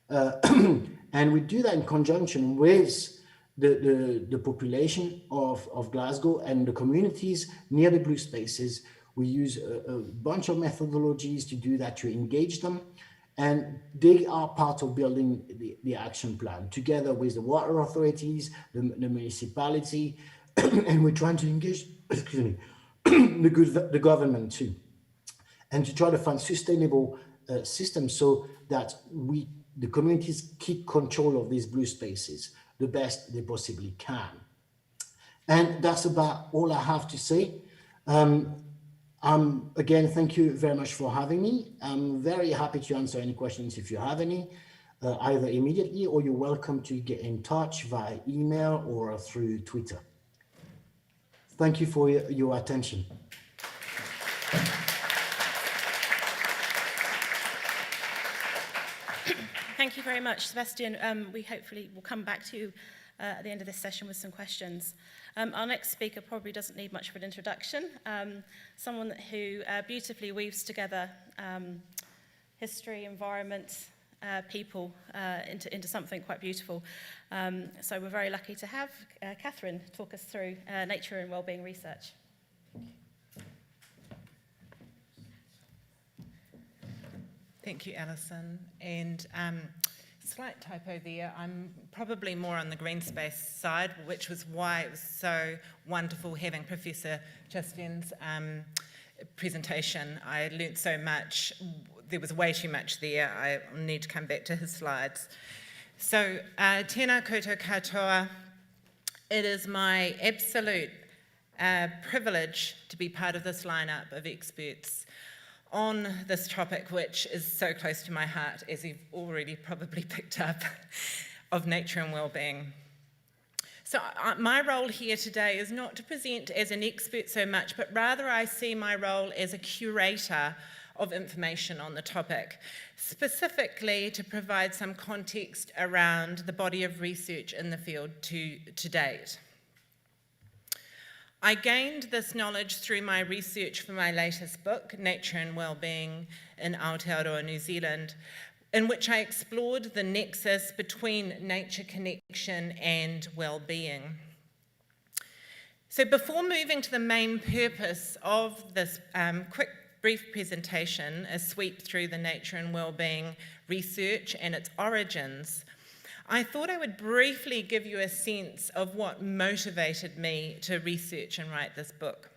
And we do that in conjunction with the population of Glasgow and the communities near the blue spaces, We use a bunch of methodologies to do that, to engage them. And they are part of building the action plan together with the water authorities, the municipality, and we're trying to engage, excuse me, the government too, and to try to find sustainable systems so that the communities keep control of these blue spaces the best they possibly can. And that's about all I have to say. Again, thank you very much for having me. I'm very happy to answer any questions if you have any, either immediately, or you're welcome to get in touch via email or through Twitter. Thank you for your attention. Thank you very much, Sebastian. We hopefully will come back to you at the end of this session with some questions. Our next speaker probably doesn't need much of an introduction. Someone who beautifully weaves together history, environment, people into something quite beautiful. So we're very lucky to have Catherine talk us through nature and wellbeing research. Thank you, Alison. And slight typo there. I'm probably more on the green space side, which was why it was so wonderful having Professor Chastien's presentation. I learnt so much. There was way too much there. I need to come back to his slides. So, tēnā koutou katoa. It is my absolute privilege to be part of this lineup of experts on this topic, which is so close to my heart, as you've already probably picked up, of nature and wellbeing. So my role here today is not to present as an expert so much, but rather I see my role as a curator of information on the topic, specifically to provide some context around the body of research in the field to date. I gained this knowledge through my research for my latest book, Nature and Wellbeing in Aotearoa, New Zealand, in which I explored the nexus between nature connection and well-being. So before moving to the main purpose of this quick brief presentation, a sweep through the nature and wellbeing research and its origins, I thought I would briefly give you a sense of what motivated me to research and write this book.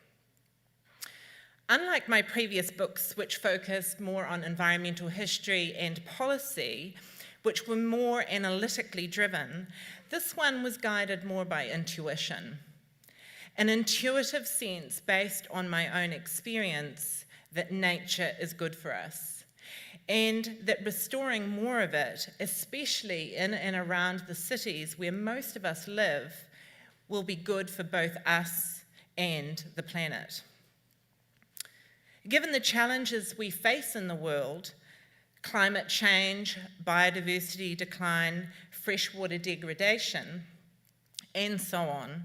Unlike my previous books, which focused more on environmental history and policy, which were more analytically driven, this one was guided more by intuition. An intuitive sense based on my own experience that nature is good for us, and that restoring more of it, especially in and around the cities where most of us live, will be good for both us and the planet. Given the challenges we face in the world, climate change, biodiversity decline, freshwater degradation, and so on,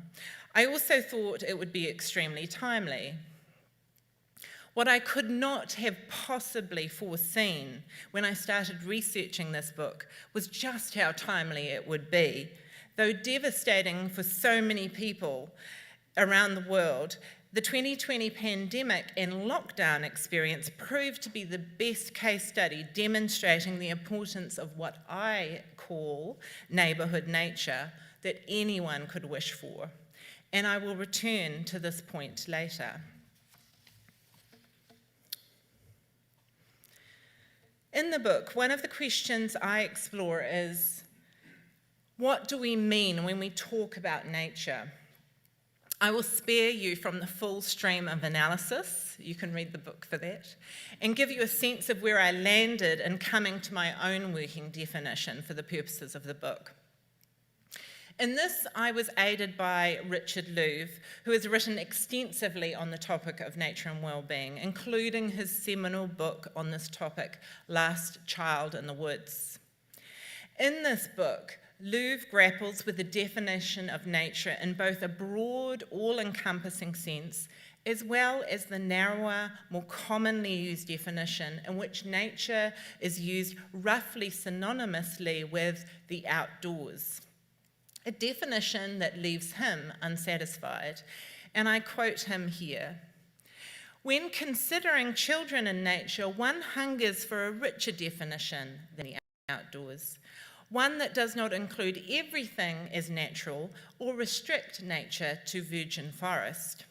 I also thought it would be extremely timely. What I could not have possibly foreseen when I started researching this book was just how timely it would be. Though devastating for so many people around the world, the 2020 pandemic and lockdown experience proved to be the best case study demonstrating the importance of what I call neighbourhood nature that anyone could wish for. And I will return to this point later. In the book, one of the questions I explore is, what do we mean when we talk about nature? I will spare you from the full stream of analysis, you can read the book for that, and give you a sense of where I landed in coming to my own working definition for the purposes of the book. In this, I was aided by Richard Louv, who has written extensively on the topic of nature and wellbeing, including his seminal book on this topic, Last Child in the Woods. In this book, Louv grapples with the definition of nature in both a broad, all-encompassing sense, as well as the narrower, more commonly used definition in which nature is used roughly synonymously with the outdoors. A definition that leaves him unsatisfied, and I quote him here. When considering children in nature, one hungers for a richer definition than the outdoors, one that does not include everything as natural or restrict nature to virgin forest.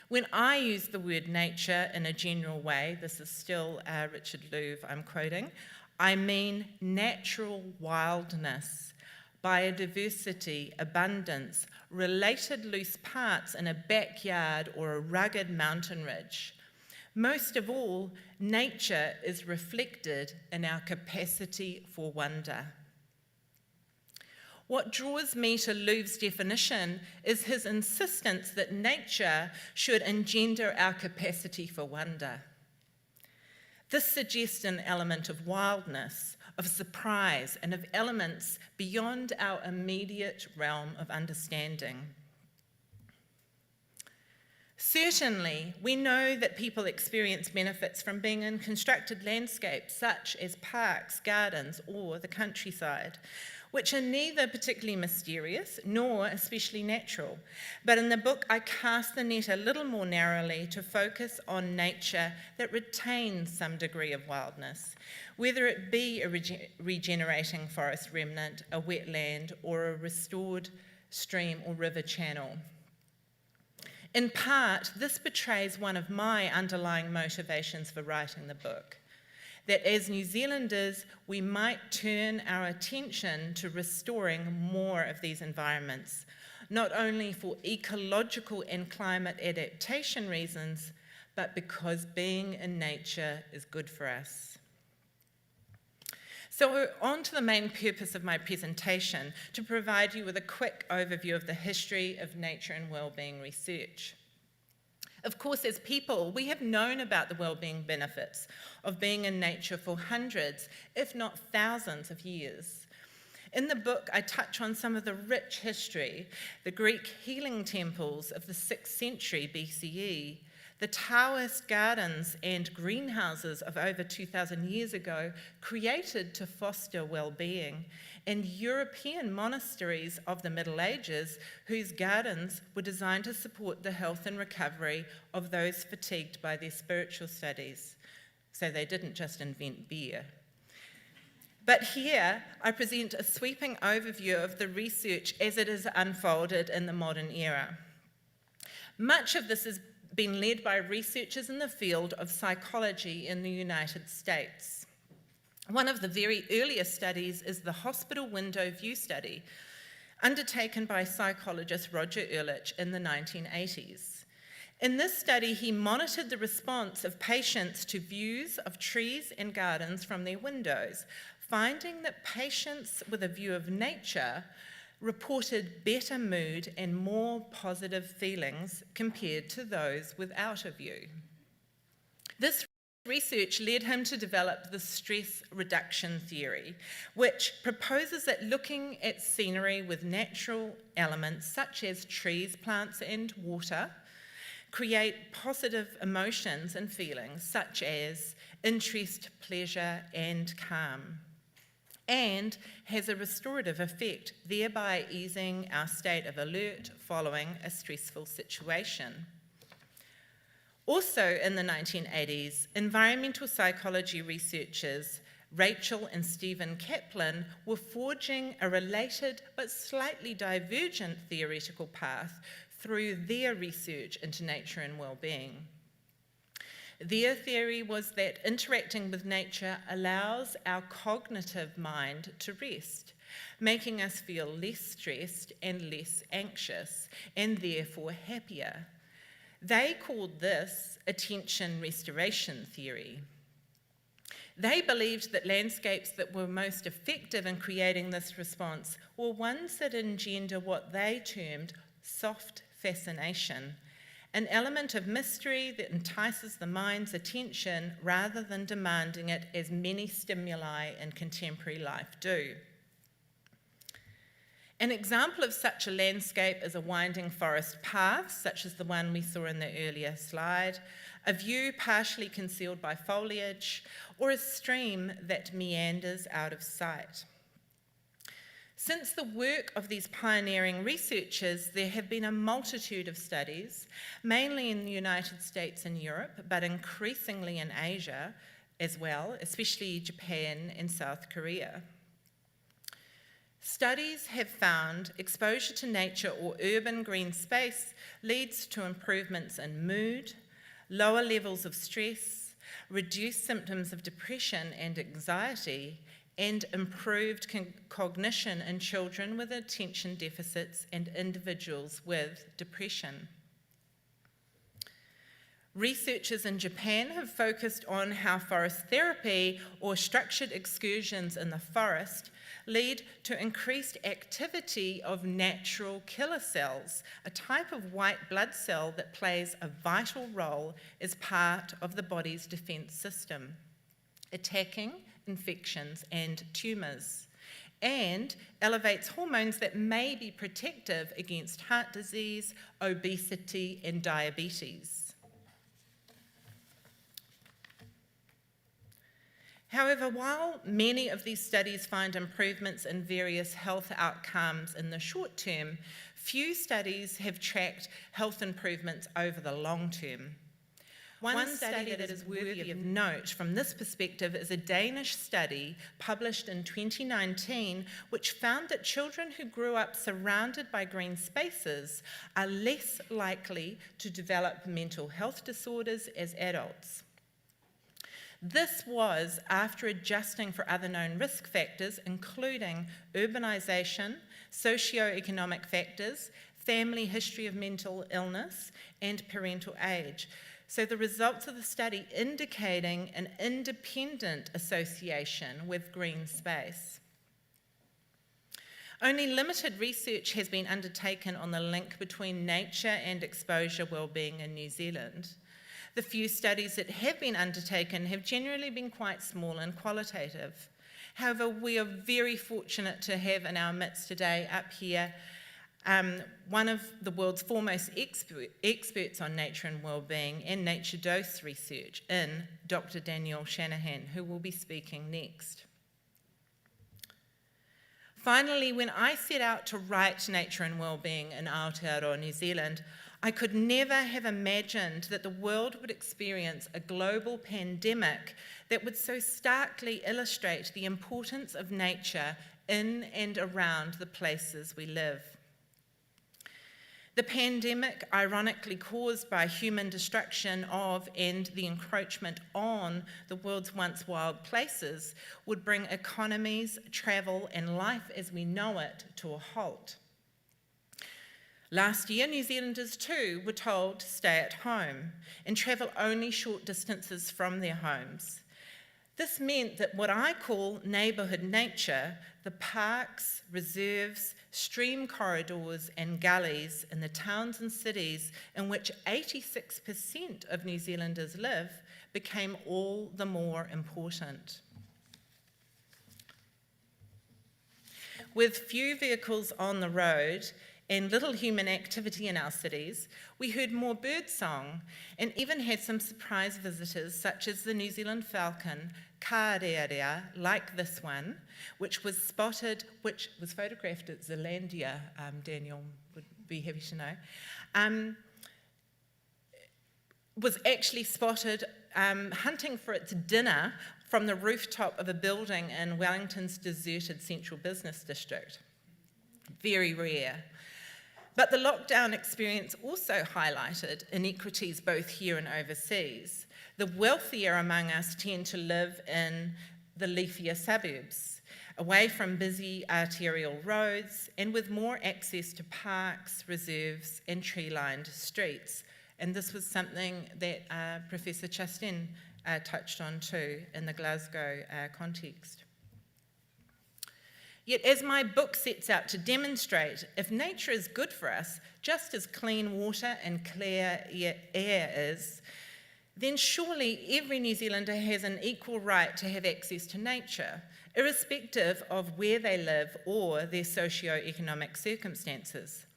When I use the word nature in a general way, this is still Richard Louv I'm quoting, I mean natural wildness, biodiversity, abundance, related loose parts in a backyard or a rugged mountain ridge. Most of all, nature is reflected in our capacity for wonder. What draws me to Louv's definition is his insistence that nature should engender our capacity for wonder. This suggests an element of wildness, of surprise, and of elements beyond our immediate realm of understanding. Certainly, we know that people experience benefits from being in constructed landscapes such as parks, gardens, or the countryside, which are neither particularly mysterious nor especially natural. But in the book, I cast the net a little more narrowly to focus on nature that retains some degree of wildness, whether it be a regenerating forest remnant, a wetland, or a restored stream or river channel. In part, this betrays one of my underlying motivations for writing the book, that as New Zealanders, we might turn our attention to restoring more of these environments, not only for ecological and climate adaptation reasons, but because being in nature is good for us. So on to the main purpose of my presentation, to provide you with a quick overview of the history of nature and wellbeing research. Of course, as people, we have known about the wellbeing benefits of being in nature for hundreds, if not thousands of years. In the book, I touch on some of the rich history, the Greek healing temples of the 6th century BCE, the Taoist gardens and greenhouses of over 2,000 years ago created to foster well-being, and European monasteries of the Middle Ages whose gardens were designed to support the health and recovery of those fatigued by their spiritual studies. So they didn't just invent beer. But here I present a sweeping overview of the research as it is unfolded in the modern era. Much of this has been led by researchers in the field of psychology in the United States. One of the very earliest studies is the Hospital Window View Study, undertaken by psychologist Roger Ehrlich in the 1980s. In this study, he monitored the response of patients to views of trees and gardens from their windows, finding that patients with a view of nature reported better mood and more positive feelings compared to those without a view. This research led him to develop the stress reduction theory, which proposes that looking at scenery with natural elements such as trees, plants, and water create positive emotions and feelings such as interest, pleasure, and calm, and has a restorative effect, thereby easing our state of alert following a stressful situation. Also in the 1980s, environmental psychology researchers Rachel and Stephen Kaplan were forging a related but slightly divergent theoretical path through their research into nature and well-being. Their theory was that interacting with nature allows our cognitive mind to rest, making us feel less stressed and less anxious, and therefore happier. They called this attention restoration theory. They believed that landscapes that were most effective in creating this response were ones that engender what they termed soft fascination, an element of mystery that entices the mind's attention rather than demanding it as many stimuli in contemporary life do. An example of such a landscape is a winding forest path, such as the one we saw in the earlier slide, a view partially concealed by foliage, or a stream that meanders out of sight. Since the work of these pioneering researchers, there have been a multitude of studies, mainly in the United States and Europe, but increasingly in Asia as well, especially Japan and South Korea. Studies have found exposure to nature or urban green space leads to improvements in mood, lower levels of stress, reduced symptoms of depression and anxiety, and improved cognition in children with attention deficits and individuals with depression. Researchers in Japan have focused on how forest therapy or structured excursions in the forest lead to increased activity of natural killer cells, a type of white blood cell that plays a vital role as part of the body's defense system, attacking infections and tumours, and elevates hormones that may be protective against heart disease, obesity, and diabetes. However, while many of these studies find improvements in various health outcomes in the short term, few studies have tracked health improvements over the long term. One study that is worthy of note from this perspective is a Danish study published in 2019, which found that children who grew up surrounded by green spaces are less likely to develop mental health disorders as adults. This was after adjusting for other known risk factors, including urbanisation, socio-economic factors, family history of mental illness, and parental age. So the results of the study indicating an independent association with green space. Only limited research has been undertaken on the link between nature and exposure wellbeing in New Zealand. The few studies that have been undertaken have generally been quite small and qualitative. However, we are very fortunate to have in our midst today up here one of the world's foremost experts on nature and wellbeing and nature dose research in Dr. Danielle Shanahan, who will be speaking next. Finally, when I set out to write Nature and Wellbeing in Aotearoa, New Zealand, I could never have imagined that the world would experience a global pandemic that would so starkly illustrate the importance of nature in and around the places we live. The pandemic, ironically caused by human destruction of and the encroachment on the world's once wild places, would bring economies, travel, and life as we know it to a halt. Last year, New Zealanders too were told to stay at home and travel only short distances from their homes. This meant that what I call neighbourhood nature, the parks, reserves, stream corridors and gullies in the towns and cities in which 86% of New Zealanders live, became all the more important. With few vehicles on the road and little human activity in our cities, we heard more birdsong and even had some surprise visitors such as the New Zealand falcon, kārearea, like this one, which was photographed at Zealandia, Daniel would be happy to know, was actually spotted hunting for its dinner from the rooftop of a building in Wellington's deserted central business district. Very rare. But the lockdown experience also highlighted inequities both here and overseas. The wealthier among us tend to live in the leafier suburbs, away from busy arterial roads and with more access to parks, reserves and tree-lined streets. And this was something that Professor Chastain touched on too in the Glasgow context. Yet as my book sets out to demonstrate, if nature is good for us, just as clean water and clear air is, then surely every New Zealander has an equal right to have access to nature, irrespective of where they live or their socio-economic circumstances.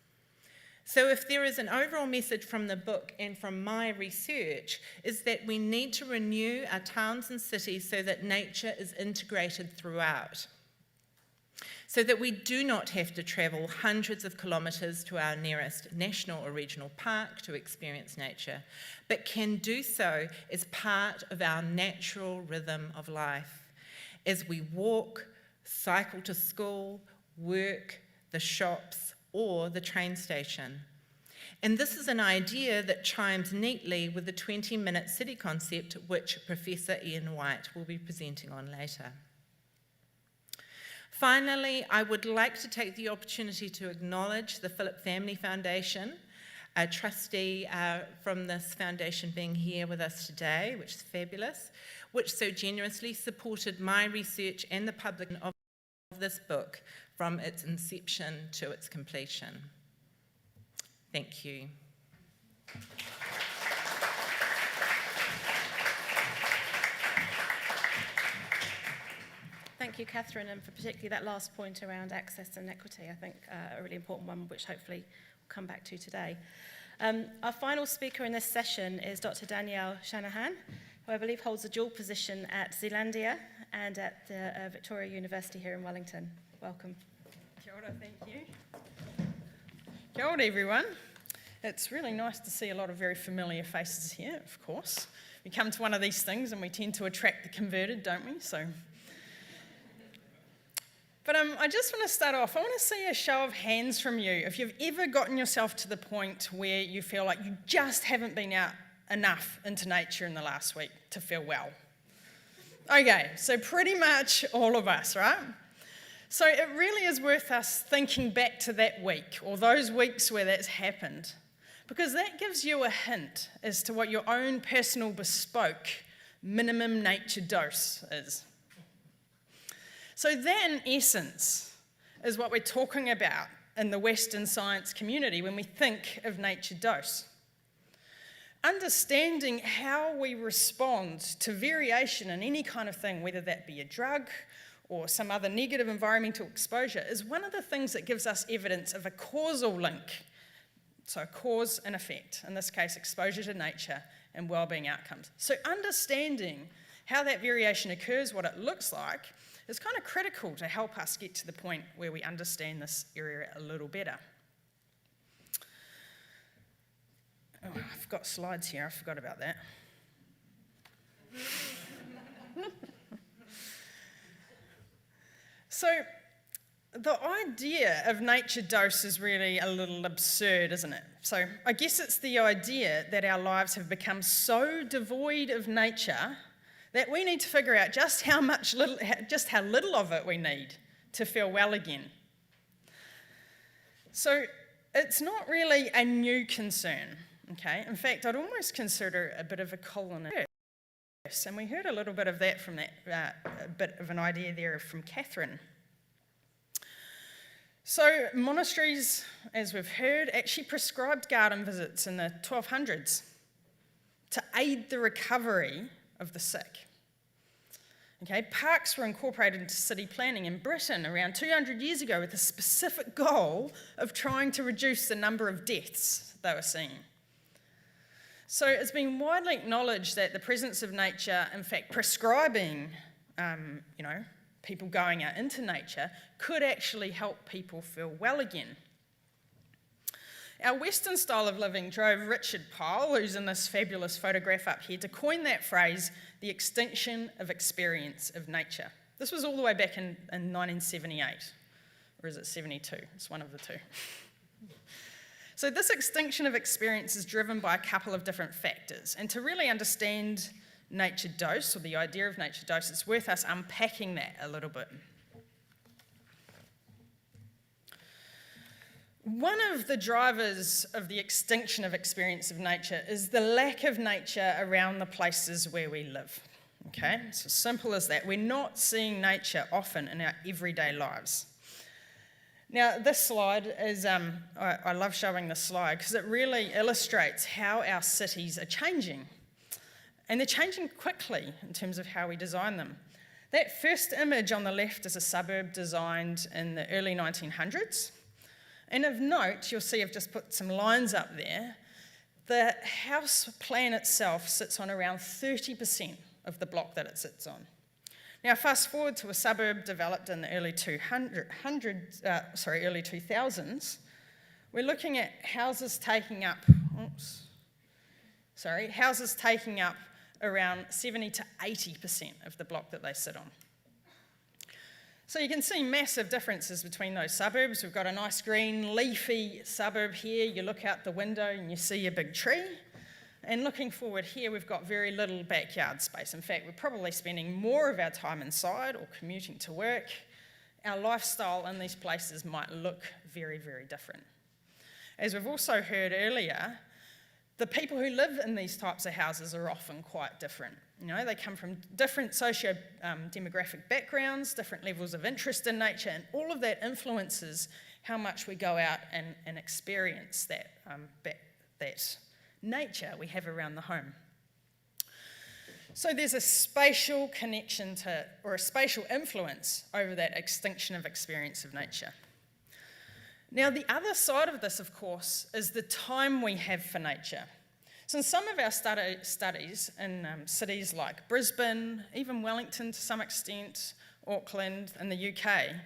So if there is an overall message from the book and from my research, is that we need to renew our towns and cities so that nature is integrated throughout. so that we do not have to travel hundreds of kilometres to our nearest national or regional park to experience nature, but can do so as part of our natural rhythm of life, as we walk, cycle to school, work, the shops, or the train station. And this is an idea that chimes neatly with the 20-minute city concept, which Professor Ian White will be presenting on later. Finally, I would like to take the opportunity to acknowledge the Phillip Family Foundation, a trustee from this foundation being here with us today, which is fabulous, which so generously supported my research and the publication of this book from its inception to its completion. Thank you. Thank you, Catherine, and for particularly that last point around access and equity, I think a really important one, which hopefully we'll come back to today. Our final speaker in this session is Dr. Danielle Shanahan, who I believe holds a dual position at Zealandia and at the Victoria University here in Wellington. Welcome. Kia ora, thank you. Kia ora, everyone. It's really nice to see a lot of very familiar faces here, of course. We come to one of these things and we tend to attract the converted, don't we? But I just want to start off, I want to see a show of hands from you if you've ever gotten yourself to the point where you feel like you just haven't been out enough into nature in the last week to feel well. Okay, so pretty much all of us, right? So it really is worth us thinking back to that week or those weeks where that's happened, because that gives you a hint as to what your own personal bespoke minimum nature dose is. So that, in essence, is what we're talking about in the Western science community when we think of nature dose. Understanding how we respond to variation in any kind of thing, whether that be a drug or some other negative environmental exposure, is one of the things that gives us evidence of a causal link. So cause and effect, in this case, exposure to nature and wellbeing outcomes. So understanding how that variation occurs, what it looks like, is kind of critical to help us get to the point where we understand this area a little better. Oh, I've got slides here, I forgot about that. So the idea of nature dose is really a little absurd, isn't it? So I guess it's the idea that our lives have become so devoid of nature that we need to figure out just how little of it we need to feel well again. So it's not really a new concern, okay? In fact, I'd almost consider it a bit of a colony. And we heard a little bit of that from that, a bit of an idea there from Catherine. So monasteries, as we've heard, actually prescribed garden visits in the 1200s to aid the recovery of the sick. Okay, parks were incorporated into city planning in Britain around 200 years ago with the specific goal of trying to reduce the number of deaths they were seeing. So it's been widely acknowledged that the presence of nature, in fact prescribing, people going out into nature, could actually help people feel well again. Our Western style of living drove Richard Pyle, who's in this fabulous photograph up here, to coin that phrase, the extinction of experience of nature. This was all the way back in 1978, or is it 72? It's one of the two. So this extinction of experience is driven by a couple of different factors, and to really understand nature dose, or the idea of nature dose, it's worth us unpacking that a little bit. One of the drivers of the extinction of experience of nature is the lack of nature around the places where we live. Okay, so simple as that. We're not seeing nature often in our everyday lives. Now, this slide is, I love showing this slide because it really illustrates how our cities are changing. And they're changing quickly in terms of how we design them. That first image on the left is a suburb designed in the early 1900s. And of note, you'll see I've just put some lines up there. The house plan itself sits on around 30% of the block that it sits on. Now, fast forward to a suburb developed in the early 2000s. We're looking at houses taking up, around 70 to 80% of the block that they sit on. So you can see massive differences between those suburbs. We've got a nice green, leafy suburb here. You look out the window and you see a big tree. And looking forward here, we've got very little backyard space. In fact, we're probably spending more of our time inside or commuting to work. Our lifestyle in these places might look very, very different. As we've also heard earlier, the people who live in these types of houses are often quite different. You know, they come from different socio-demographic backgrounds, different levels of interest in nature, and all of that influences how much we go out and experience that nature we have around the home. So there's a spatial connection to, or a spatial influence over that extinction of experience of nature. Now, the other side of this, of course, is the time we have for nature. So in some of our studies in cities like Brisbane, even Wellington to some extent, Auckland and the UK,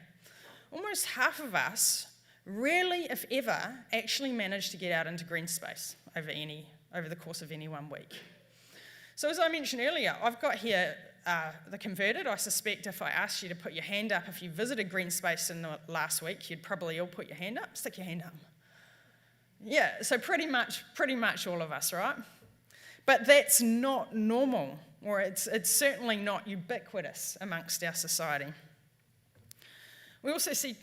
almost half of us rarely, if ever, actually manage to get out into green space over the course of any 1 week. So as I mentioned earlier, I've got here the converted. I suspect if I asked you to put your hand up if you visited green space in the last week, you'd probably all put your hand up. Stick your hand up. Yeah, so pretty much all of us, right? But that's not normal, or it's certainly not ubiquitous amongst our society. We also see,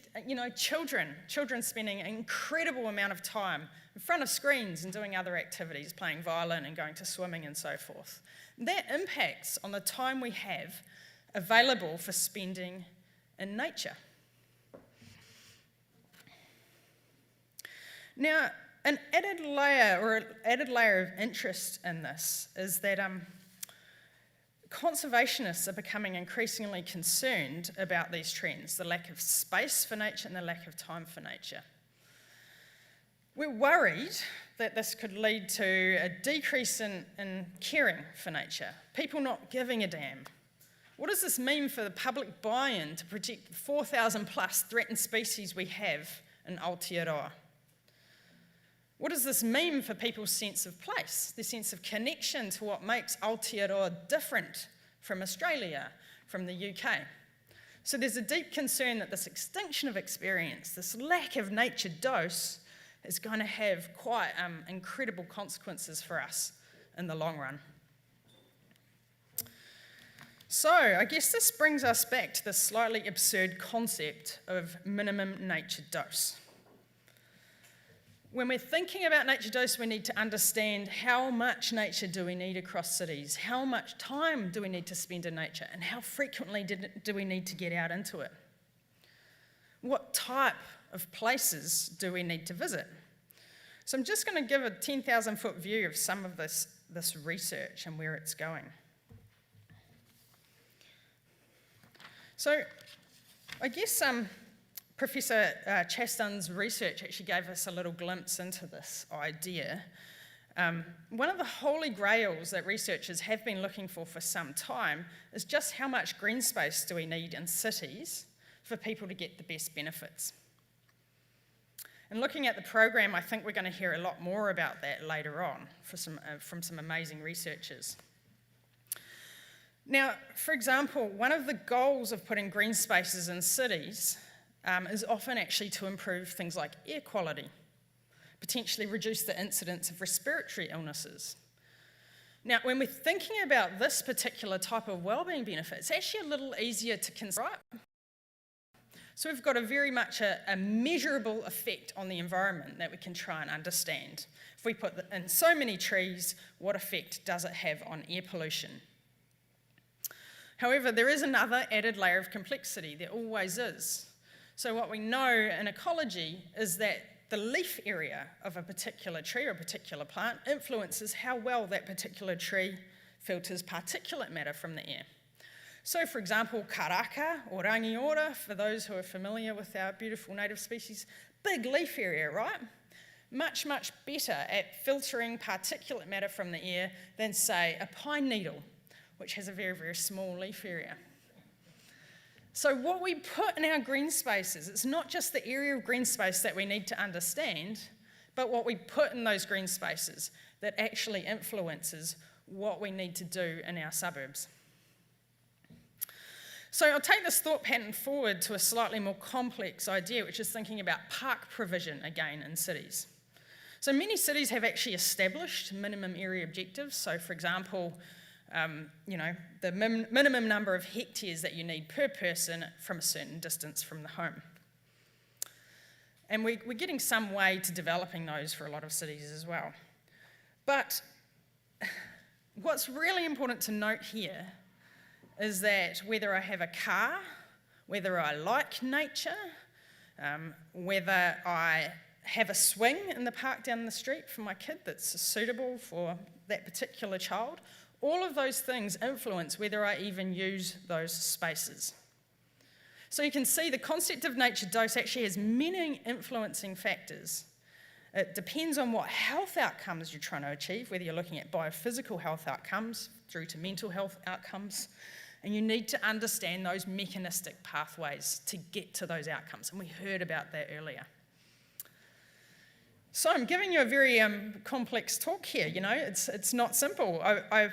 children spending an incredible amount of time in front of screens and doing other activities, playing violin and going to swimming and so forth. That impacts on the time we have available for spending in nature. Now, an added layer of interest in this is that conservationists are becoming increasingly concerned about these trends, the lack of space for nature and the lack of time for nature. We're worried that this could lead to a decrease in caring for nature, people not giving a damn. What does this mean for the public buy-in to protect the 4,000 plus threatened species we have in Aotearoa? What does this mean for people's sense of place, their sense of connection to what makes Aotearoa different from Australia, from the UK? So there's a deep concern that this extinction of experience, this lack of nature dose, is going to have quite incredible consequences for us in the long run. So I guess this brings us back to the slightly absurd concept of minimum nature dose. When we're thinking about nature dose, we need to understand how much nature do we need across cities, how much time do we need to spend in nature, and how frequently do we need to get out into it? What type of places do we need to visit? So I'm just going to give a 10,000-foot view of some of this research and where it's going. So I guess Professor Chaston's research actually gave us a little glimpse into this idea. One of the holy grails that researchers have been looking for some time is just how much green space do we need in cities for people to get the best benefits. And looking at the program, I think we're going to hear a lot more about that later on from some amazing researchers. Now, for example, one of the goals of putting green spaces in cities is often actually to improve things like air quality, potentially reduce the incidence of respiratory illnesses. Now, when we're thinking about this particular type of wellbeing benefit, it's actually a little easier to consider, right? So we've got a very much a measurable effect on the environment that we can try and understand. If we put in so many trees, what effect does it have on air pollution? However, there is another added layer of complexity. There always is. So what we know in ecology is that the leaf area of a particular tree or a particular plant influences how well that particular tree filters particulate matter from the air. So, for example, karaka or rangiora, for those who are familiar with our beautiful native species, big leaf area, right? Much, much better at filtering particulate matter from the air than, say, a pine needle, which has a very, very small leaf area. So what we put in our green spaces, it's not just the area of green space that we need to understand, but what we put in those green spaces that actually influences what we need to do in our suburbs. So I'll take this thought pattern forward to a slightly more complex idea, which is thinking about park provision again in cities. So many cities have actually established minimum area objectives. So for example, the minimum number of hectares that you need per person from a certain distance from the home. And we're getting some way to developing those for a lot of cities as well. But what's really important to note here is that whether I have a car, whether I like nature, whether I have a swing in the park down the street for my kid that's suitable for that particular child, all of those things influence whether I even use those spaces. So you can see the concept of nature dose actually has many influencing factors. It depends on what health outcomes you're trying to achieve, whether you're looking at biophysical health outcomes through to mental health outcomes, and you need to understand those mechanistic pathways to get to those outcomes, and we heard about that earlier. So I'm giving you a very complex talk here, it's not simple. I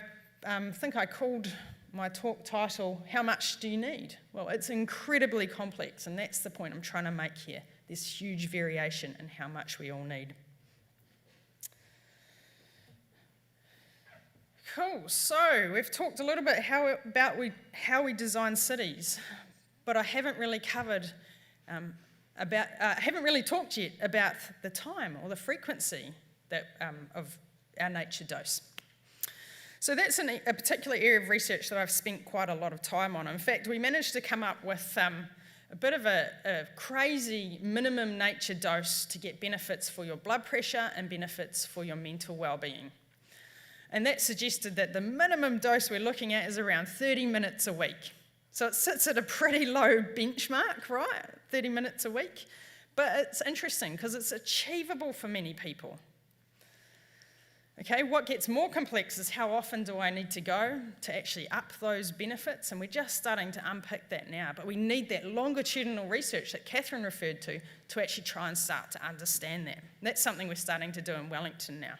think I called my talk title, How Much Do You Need? Well, it's incredibly complex, and that's the point I'm trying to make here. There's huge variation in how much we all need. Cool, so we've talked a little bit about how we design cities, but I haven't really covered haven't really talked yet about the time or the frequency of our nature dose. So that's a particular area of research that I've spent quite a lot of time on. In fact, we managed to come up with a bit of a crazy minimum nature dose to get benefits for your blood pressure and benefits for your mental well-being. And that suggested that the minimum dose we're looking at is around 30 minutes a week. So it sits at a pretty low benchmark, right? 30 minutes a week. But it's interesting because it's achievable for many people. Okay, what gets more complex is how often do I need to go to actually up those benefits, and we're just starting to unpick that now, but we need that longitudinal research that Catherine referred to actually try and start to understand that. That's something we're starting to do in Wellington now.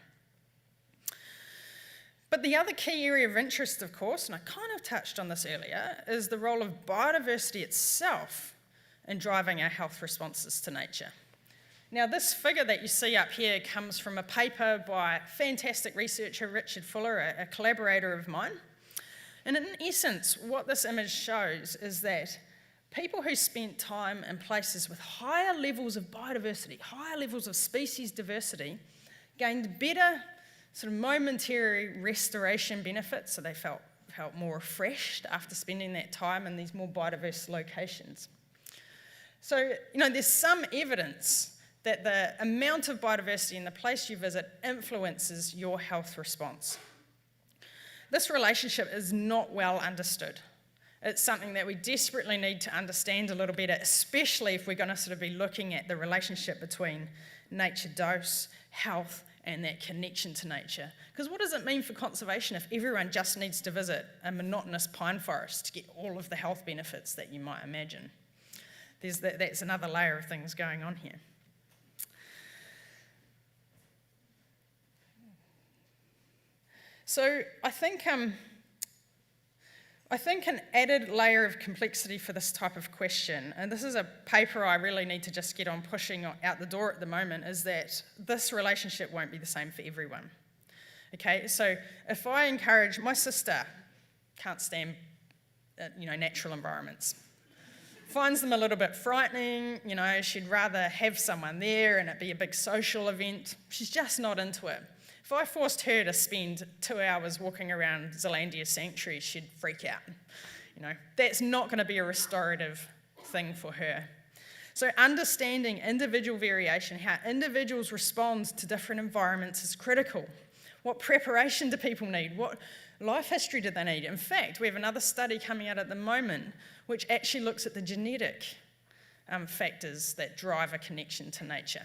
But the other key area of interest, of course, and I kind of touched on this earlier, is the role of biodiversity itself in driving our health responses to nature. Now, this figure that you see up here comes from a paper by fantastic researcher Richard Fuller, a collaborator of mine. And in essence, what this image shows is that people who spent time in places with higher levels of biodiversity, higher levels of species diversity, gained better sort of momentary restoration benefits, so they felt more refreshed after spending that time in these more biodiverse locations. So, there's some evidence that the amount of biodiversity in the place you visit influences your health response. This relationship is not well understood. It's something that we desperately need to understand a little better, especially if we're going to sort of be looking at the relationship between nature dose, health, and that connection to nature. Because what does it mean for conservation if everyone just needs to visit a monotonous pine forest to get all of the health benefits that you might imagine? That's another layer of things going on here. So I think an added layer of complexity for this type of question, and this is a paper I really need to just get on pushing out the door at the moment, is that this relationship won't be the same for everyone. Okay, so if I encourage, my sister can't stand natural environments. Finds them a little bit frightening, she'd rather have someone there and it be a big social event. She's just not into it. If I forced her to spend 2 hours walking around Zealandia Sanctuary, she'd freak out. That's not going to be a restorative thing for her. So understanding individual variation, how individuals respond to different environments is critical. What preparation do people need? What life history do they need? In fact, we have another study coming out at the moment which actually looks at the genetic factors that drive a connection to nature.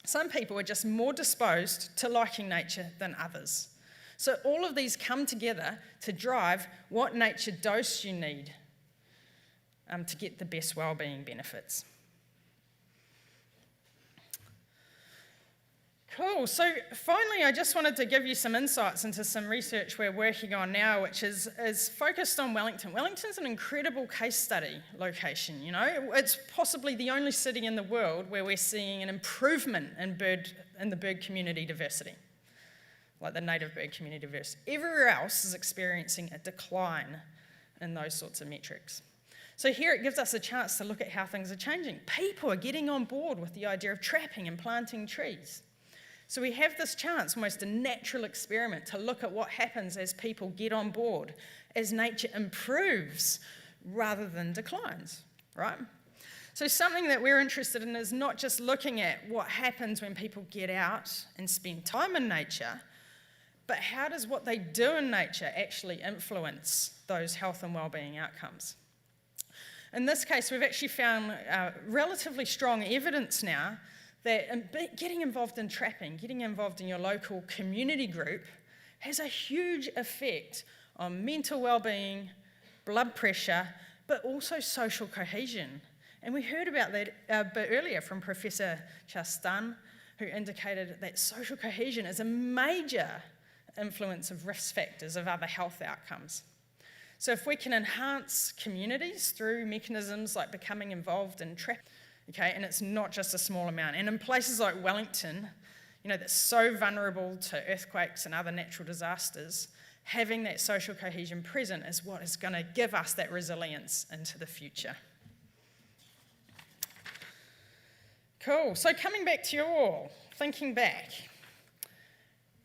Some people are just more disposed to liking nature than others. So all of these come together to drive what nature dose you need to get the best wellbeing benefits. Cool, so finally I just wanted to give you some insights into some research we're working on now, which is focused on Wellington. Wellington's an incredible case study location, you know. It's possibly the only city in the world where we're seeing an improvement in the bird community diversity, like the native bird community diversity. Everywhere else is experiencing a decline in those sorts of metrics. So here it gives us a chance to look at how things are changing. People are getting on board with the idea of trapping and planting trees. So we have this chance, almost a natural experiment, to look at what happens as people get on board, as nature improves rather than declines, right? So something that we're interested in is not just looking at what happens when people get out and spend time in nature, but how does what they do in nature actually influence those health and wellbeing outcomes? In this case, we've actually found relatively strong evidence now that getting involved in trapping, getting involved in your local community group has a huge effect on mental well-being, blood pressure, but also social cohesion. And we heard about that a bit earlier from Professor Chastan, who indicated that social cohesion is a major influence of risk factors of other health outcomes. So if we can enhance communities through mechanisms like becoming involved in trapping, okay, and it's not just a small amount. And in places like Wellington, you know, that's so vulnerable to earthquakes and other natural disasters, having that social cohesion present is what is going to give us that resilience into the future. Cool, so coming back to you all, thinking back,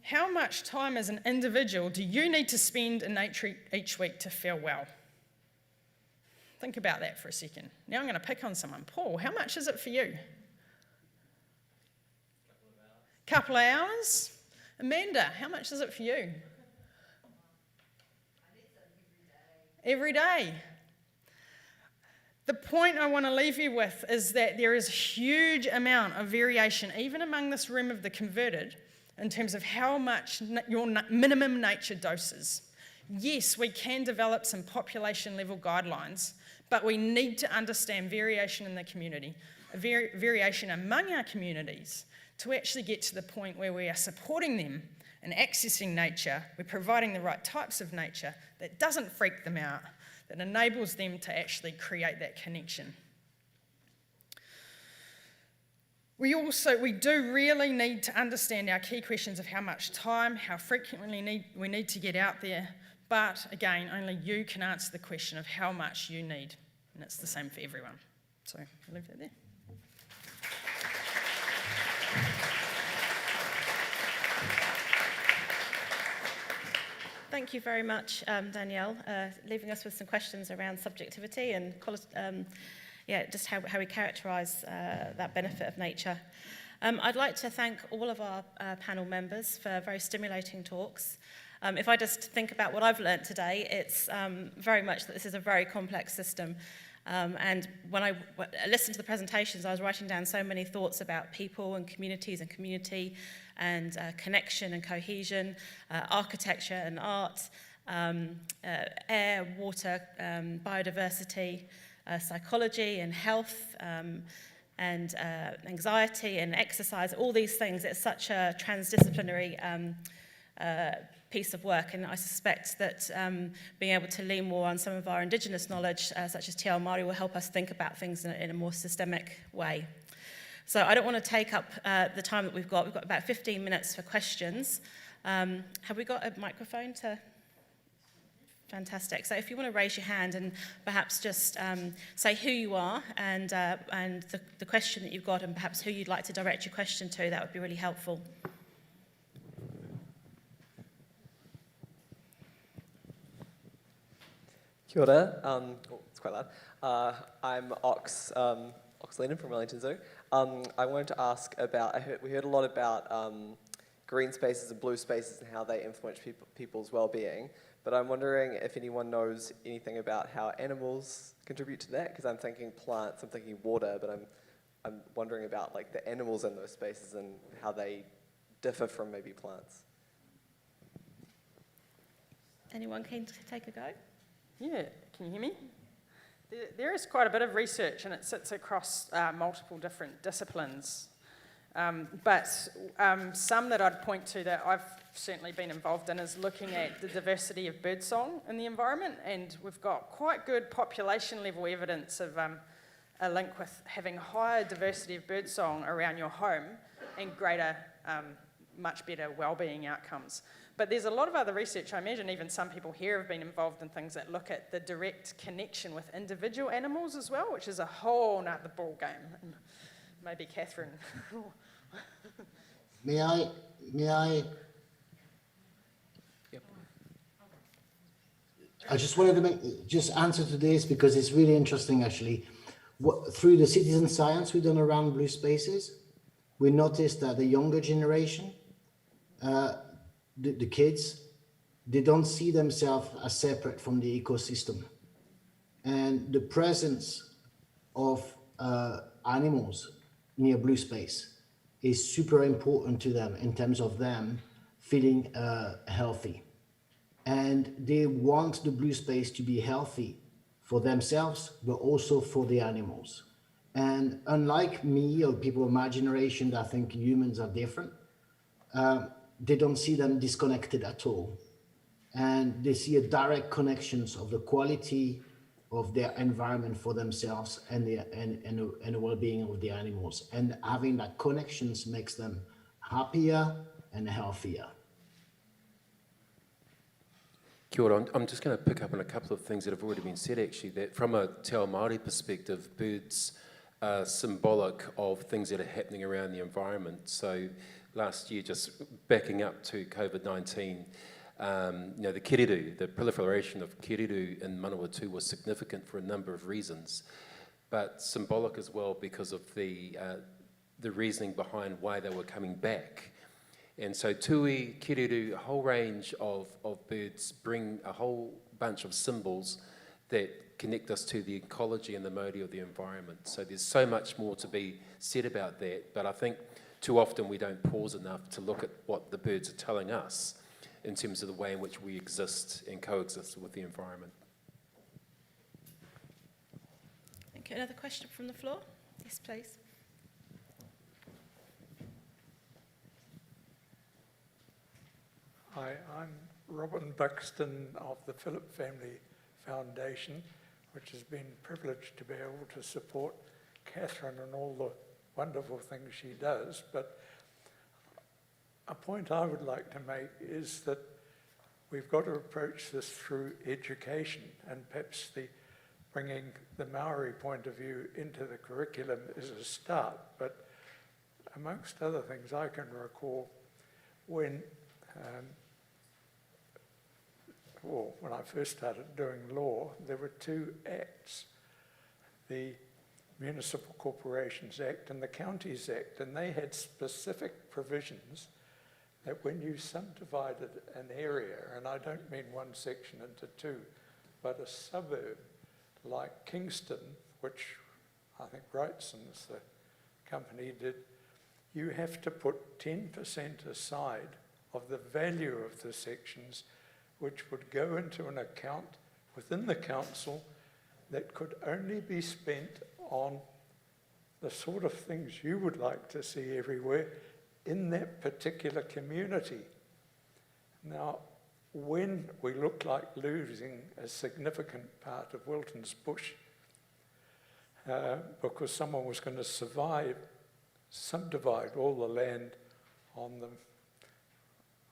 how much time as an individual do you need to spend in nature each week to feel well? Think about that for a second. Now I'm going to pick on someone. Paul, how much is it for you? Couple of hours. Amanda, how much is it for you? Every day. The point I want to leave you with is that there is a huge amount of variation, even among this room of the converted, in terms of how much your minimum nature doses. Yes, we can develop some population level guidelines, but we need to understand variation in the community, variation among our communities, to actually get to the point where we are supporting them and accessing nature, we're providing the right types of nature that doesn't freak them out, that enables them to actually create that connection. We do really need to understand our key questions of how much time, how frequently we need to get out there, but again, only you can answer the question of how much you need, and it's the same for everyone. So I'll leave that there. Thank you very much, Danielle, leaving us with some questions around subjectivity and just how we characterise that benefit of nature. I'd like to thank all of our panel members for very stimulating talks. If I just think about what I've learnt today, it's very much that this is a very complex system. And when I listened to the presentations, I was writing down so many thoughts about people and communities and community and connection and cohesion, architecture and art, air, water, biodiversity, psychology and health, and anxiety and exercise, all these things. It's such a transdisciplinary piece of work, and I suspect that being able to lean more on some of our Indigenous knowledge, such as Te Ao Māori, will help us think about things in a more systemic way. So I don't want to take up the time that we've got. We've got about 15 minutes for questions. Have we got a microphone to... Fantastic. So if you want to raise your hand and perhaps just say who you are and the question that you've got and perhaps who you'd like to direct your question to, that would be really helpful. Kia ora. It's quite loud. I'm Ox Lennon from Wellington Zoo. I wanted to ask about, we heard a lot about green spaces and blue spaces and how they influence people's well-being. But I'm wondering if anyone knows anything about how animals contribute to that, because I'm thinking plants, I'm thinking water, but I'm wondering about like the animals in those spaces and how they differ from maybe plants. Anyone keen to take a go? Yeah, can you hear me? There is quite a bit of research, and it sits across multiple different disciplines. But some that I'd point to that I've certainly been involved in is looking at the diversity of birdsong in the environment, and we've got quite good population level evidence of a link with having higher diversity of birdsong around your home and greater, much better wellbeing outcomes. But there's a lot of other research. I imagine even some people here have been involved in things that look at the direct connection with individual animals as well, which is a whole nother ball game. And maybe Catherine. May I? Yep. I just wanted to just answer to this because it's really interesting actually. Through the citizen science we've done around blue spaces, we noticed that the younger generation, the kids, they don't see themselves as separate from the ecosystem. And the presence of animals near blue space is super important to them in terms of them feeling healthy. And they want the blue space to be healthy for themselves, but also for the animals. And unlike me or people of my generation that think humans are different, they don't see them disconnected at all. And they see a direct connections of the quality of their environment for themselves and the well-being of the animals. And having that connections makes them happier and healthier. Kia ora. I'm just going to pick up on a couple of things that have already been said, actually, that from a Te Ao Māori perspective, birds are symbolic of things that are happening around the environment. So last year, just backing up to COVID-19, the kiriru, the proliferation of kiriru in Manawatu was significant for a number of reasons, but symbolic as well because of the reasoning behind why they were coming back. And so tui, kiriru, a whole range of birds bring a whole bunch of symbols that connect us to the ecology and the modi of the environment. So there's so much more to be said about that, but I think too often we don't pause enough to look at what the birds are telling us in terms of the way in which we exist and coexist with the environment. Okay, another question from the floor? Yes, please. Hi, I'm Robin Buxton of the Phillip Family Foundation, which has been privileged to be able to support Catherine and all the wonderful things she does. But a point I would like to make is that we've got to approach this through education, and perhaps bringing the Maori point of view into the curriculum is a start. But amongst other things, I can recall when I first started doing law, there were two acts, the Municipal Corporations Act and the Counties Act, and they had specific provisions that when you subdivided an area, and I don't mean one section into two, but a suburb like Kingston, which I think Wrightson's the company did, you have to put 10% aside of the value of the sections, which would go into an account within the council that could only be spent on the sort of things you would like to see everywhere in that particular community. Now, when we look like losing a significant part of Wilton's bush because someone was going to subdivide all the land on them,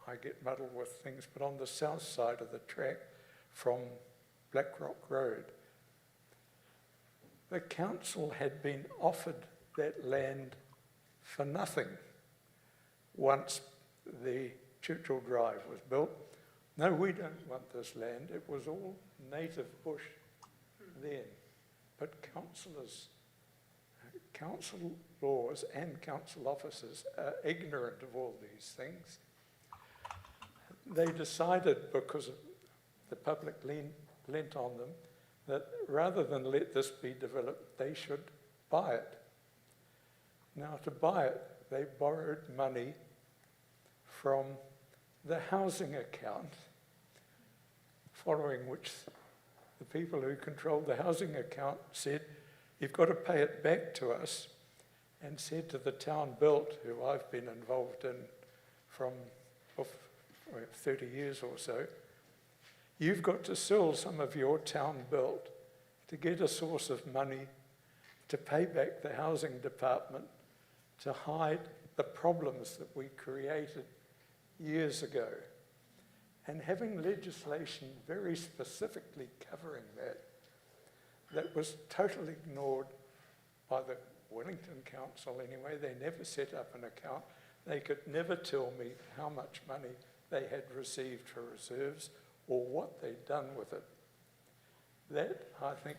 I get muddled with things, but on the south side of the track from Blackrock Road, the council had been offered that land for nothing once the Churchill Drive was built. No, we don't want this land. It was all native bush then. But councillors, council laws and council officers are ignorant of all these things. They decided, because the public lent on them, that rather than let this be developed, they should buy it. Now, to buy it, they borrowed money from the housing account, following which the people who controlled the housing account said, you've got to pay it back to us, and said to the town built, who I've been involved in from 30 years or so, you've got to sell some of your town built to get a source of money to pay back the housing department to hide the problems that we created years ago. And having legislation very specifically covering that was totally ignored by the Wellington Council anyway. They never set up an account. They could never tell me how much money they had received for reserves or what they'd done with it. That, I think,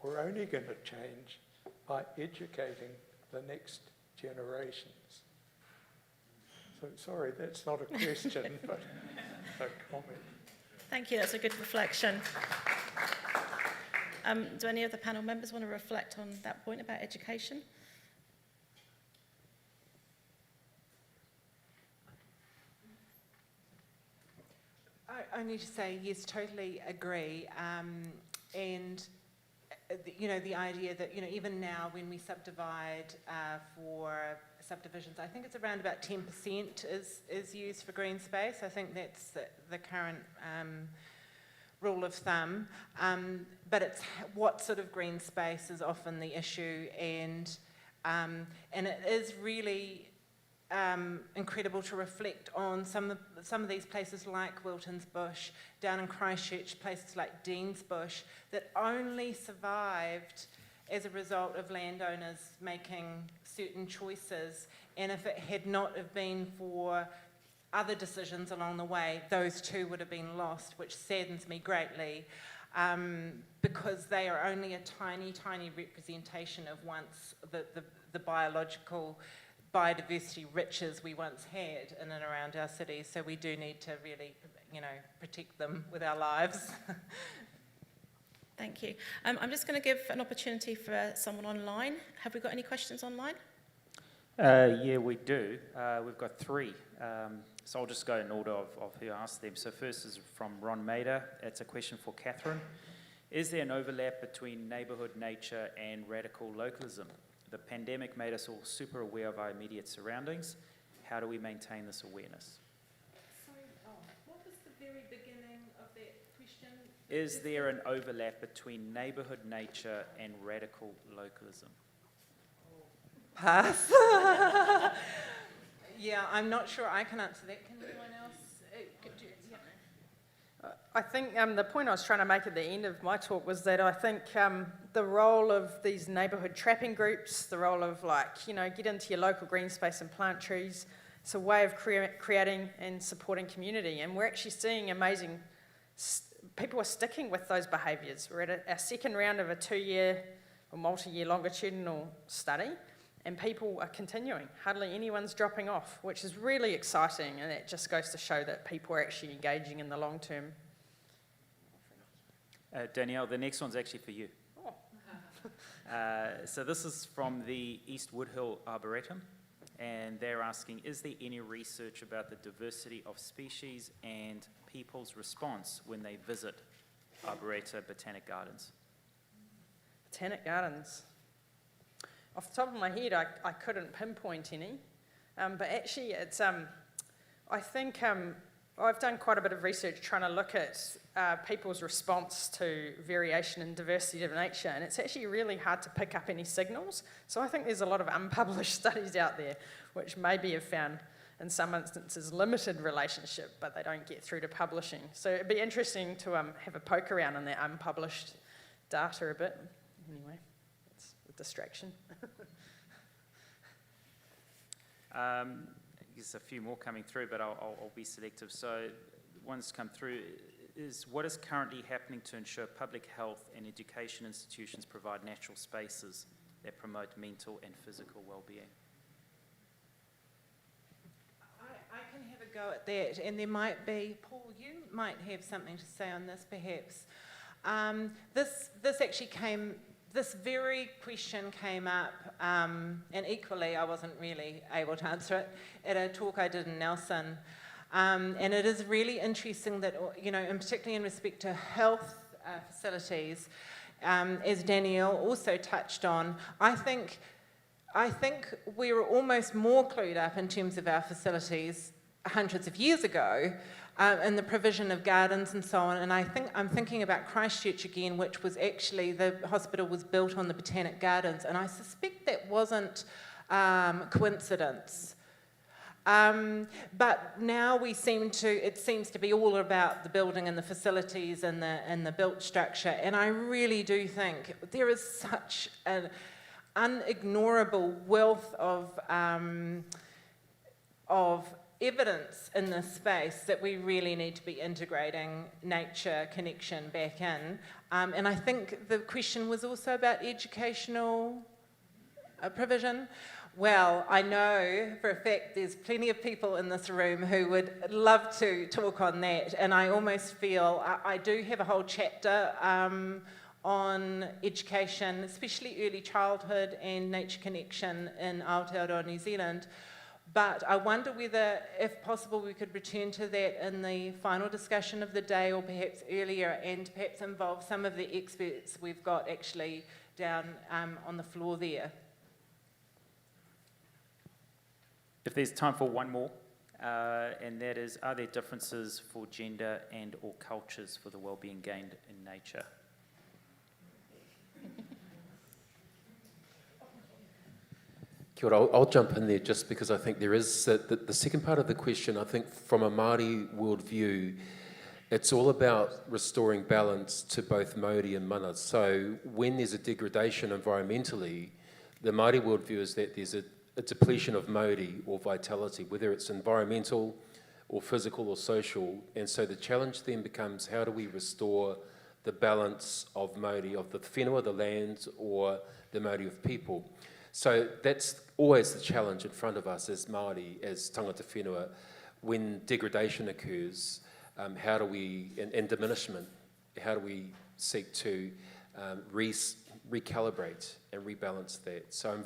we're only going to change by educating the next generations. So sorry, that's not a question, but a comment. Thank you, that's a good reflection. Do any of the panel members want to reflect on that point about education? I need to say, yes, totally agree. And, you know, the idea that, you know, even now when we subdivide for subdivisions, I think it's around about 10% is used for green space. I think that's the current rule of thumb. But it's what sort of green space is often the issue, and it is really incredible to reflect on some of these places like Wilton's Bush, down in Christchurch, places like Dean's Bush, that only survived as a result of landowners making certain choices. And if it had not have been for other decisions along the way, those too would have been lost, which saddens me greatly, because they are only a tiny, tiny representation of once the biological biodiversity riches we once had in and around our cities. So we do need to really, you know, protect them with our lives. Thank you. I'm just going to give an opportunity for someone online. Have we got any questions online? Yeah, we do. We've got three. So I'll just go in order of who asked them. So first is from Ron Mader. It's a question for Catherine. Is there an overlap between neighbourhood nature and radical localism? The pandemic made us all super aware of our immediate surroundings. How do we maintain this awareness? Sorry, what was the very beginning of that question? Is there an overlap between neighbourhood nature and radical localism? Pass. Yeah, I'm not sure I can answer that. Can anyone else? I think the point I was trying to make at the end of my talk was that I think the role of these neighbourhood trapping groups, the role of, like, you know, get into your local green space and plant trees, it's a way of creating and supporting community. And we're actually seeing amazing, people are sticking with those behaviours. We're at our second round of a 2-year or multi-year longitudinal study, and people are continuing. Hardly anyone's dropping off, which is really exciting, and it just goes to show that people are actually engaging in the long term. Danielle, the next one's actually for you. Oh. So this is from the East Woodhill Arboretum, and they're asking, is there any research about the diversity of species and people's response when they visit Arboreta Botanic Gardens? Botanic Gardens. Off the top of my head, I couldn't pinpoint any, but actually it's, I think I've done quite a bit of research trying to look at people's response to variation and diversity of nature, and it's actually really hard to pick up any signals. So I think there's a lot of unpublished studies out there which maybe have found, in some instances, limited relationship, but they don't get through to publishing. So it'd be interesting to have a poke around in that unpublished data a bit. Anyway, it's a distraction. There's a few more coming through, but I'll be selective. So one's come through is what is currently happening to ensure public health and education institutions provide natural spaces that promote mental and physical well-being? I can have a go at that, and there might be, Paul, you might have something to say on this perhaps. This very question came up, and equally I wasn't really able to answer it, at a talk I did in Nelson. And it is really interesting that, you know, and particularly in respect to health facilities, as Danielle also touched on, I think we were almost more clued up in terms of our facilities hundreds of years ago, in the provision of gardens and so on. And I'm thinking about Christchurch again, which was actually, the hospital was built on the Botanic Gardens, and I suspect that wasn't coincidence. But now it seems to be all about the building and the facilities and the built structure. And I really do think there is such an unignorable wealth of evidence in this space that we really need to be integrating nature connection back in. And I think the question was also about educational provision. Well, I know for a fact there's plenty of people in this room who would love to talk on that, and I almost feel I do have a whole chapter on education, especially early childhood and nature connection in Aotearoa, New Zealand. But I wonder whether, if possible, we could return to that in the final discussion of the day, or perhaps earlier, and perhaps involve some of the experts we've got actually down on the floor there. If there's time for one more, and that is, are there differences for gender and or cultures for the well-being gained in nature? Kia ora, I'll jump in there just because I think there is, the second part of the question, I think from a Māori worldview, it's all about restoring balance to both Māori and mana. So when there's a degradation environmentally, the Māori worldview is that there's a depletion of Māori or vitality, whether it's environmental or physical or social. And so the challenge then becomes, how do we restore the balance of Māori, of the whenua, the land, or the Māori of people? So that's always the challenge in front of us as Māori, as tangata whenua. When degradation occurs, how do we, and diminishment, how do we seek to recalibrate and rebalance that? So I'm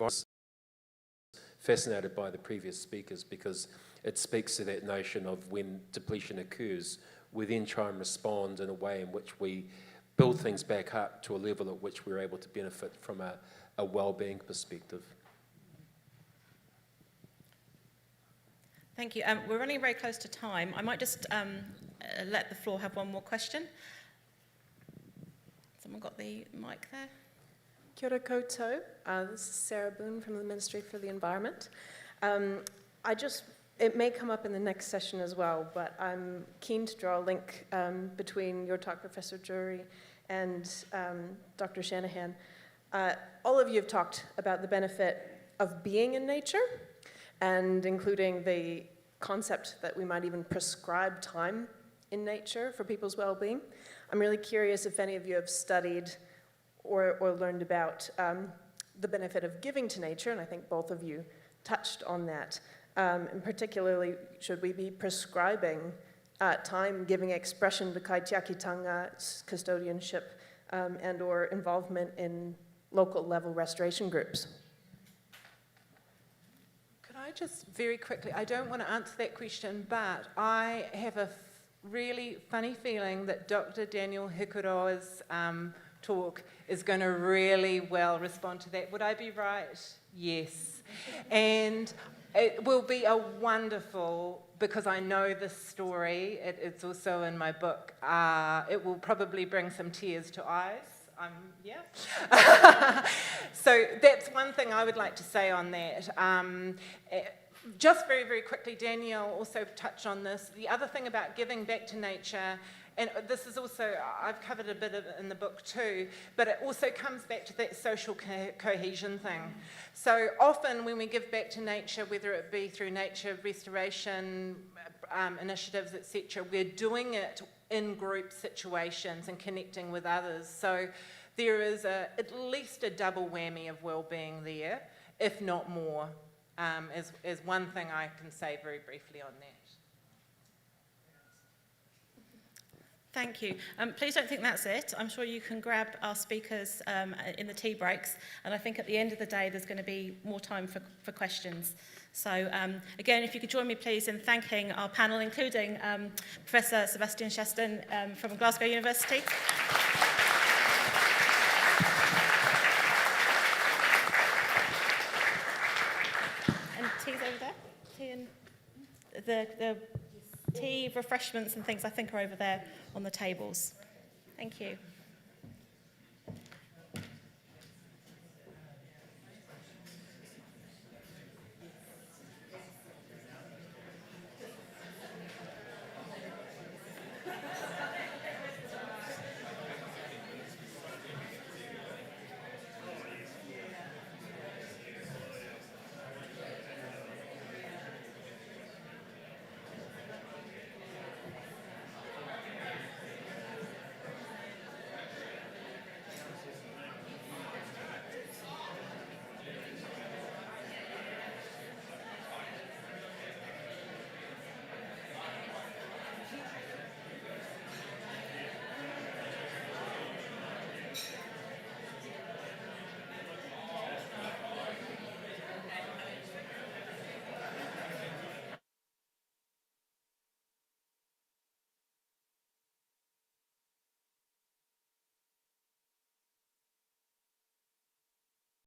fascinated by the previous speakers because it speaks to that notion of when depletion occurs, we then try and respond in a way in which we build things back up to a level at which we're able to benefit from a well-being perspective. Thank you. We're running very close to time. I might just let the floor have one more question. Someone got the mic there? Kia ora koutou. This is Sarah Boone from the Ministry for the Environment. It may come up in the next session as well, but I'm keen to draw a link between your talk, Professor Drury, and Dr. Shanahan. All of you have talked about the benefit of being in nature, and including the concept that we might even prescribe time in nature for people's well-being. I'm really curious if any of you have studied or learned about the benefit of giving to nature, and I think both of you touched on that. And particularly, should we be prescribing time, giving expression to kaitiakitanga, custodianship, and or involvement in local level restoration groups? Could I just very quickly, I don't want to answer that question, but I have a really funny feeling that Dr. Daniel Hikuroa's talk is going to really well respond to that. Would I be right? Yes. And it will be a wonderful, because I know this story, it's also in my book, it will probably bring some tears to eyes. So that's one thing I would like to say on that. Just very, very quickly, Danielle also touched on this. The other thing about giving back to nature, and this is also, I've covered a bit of it in the book too, but it also comes back to that social cohesion thing. So often when we give back to nature, whether it be through nature restoration initiatives, etc., we're doing it in group situations and connecting with others. So there is at least a double whammy of well-being there, if not more, as one thing I can say very briefly on that. Thank you. Please don't think that's it. I'm sure you can grab our speakers in the tea breaks, and I think at the end of the day there's going to be more time for questions. So again, if you could join me please in thanking our panel, including Professor Sebastian Sheston from Glasgow University. And tea's over there. Tea and the tea, refreshments and things I think are over there on the tables. Thank you.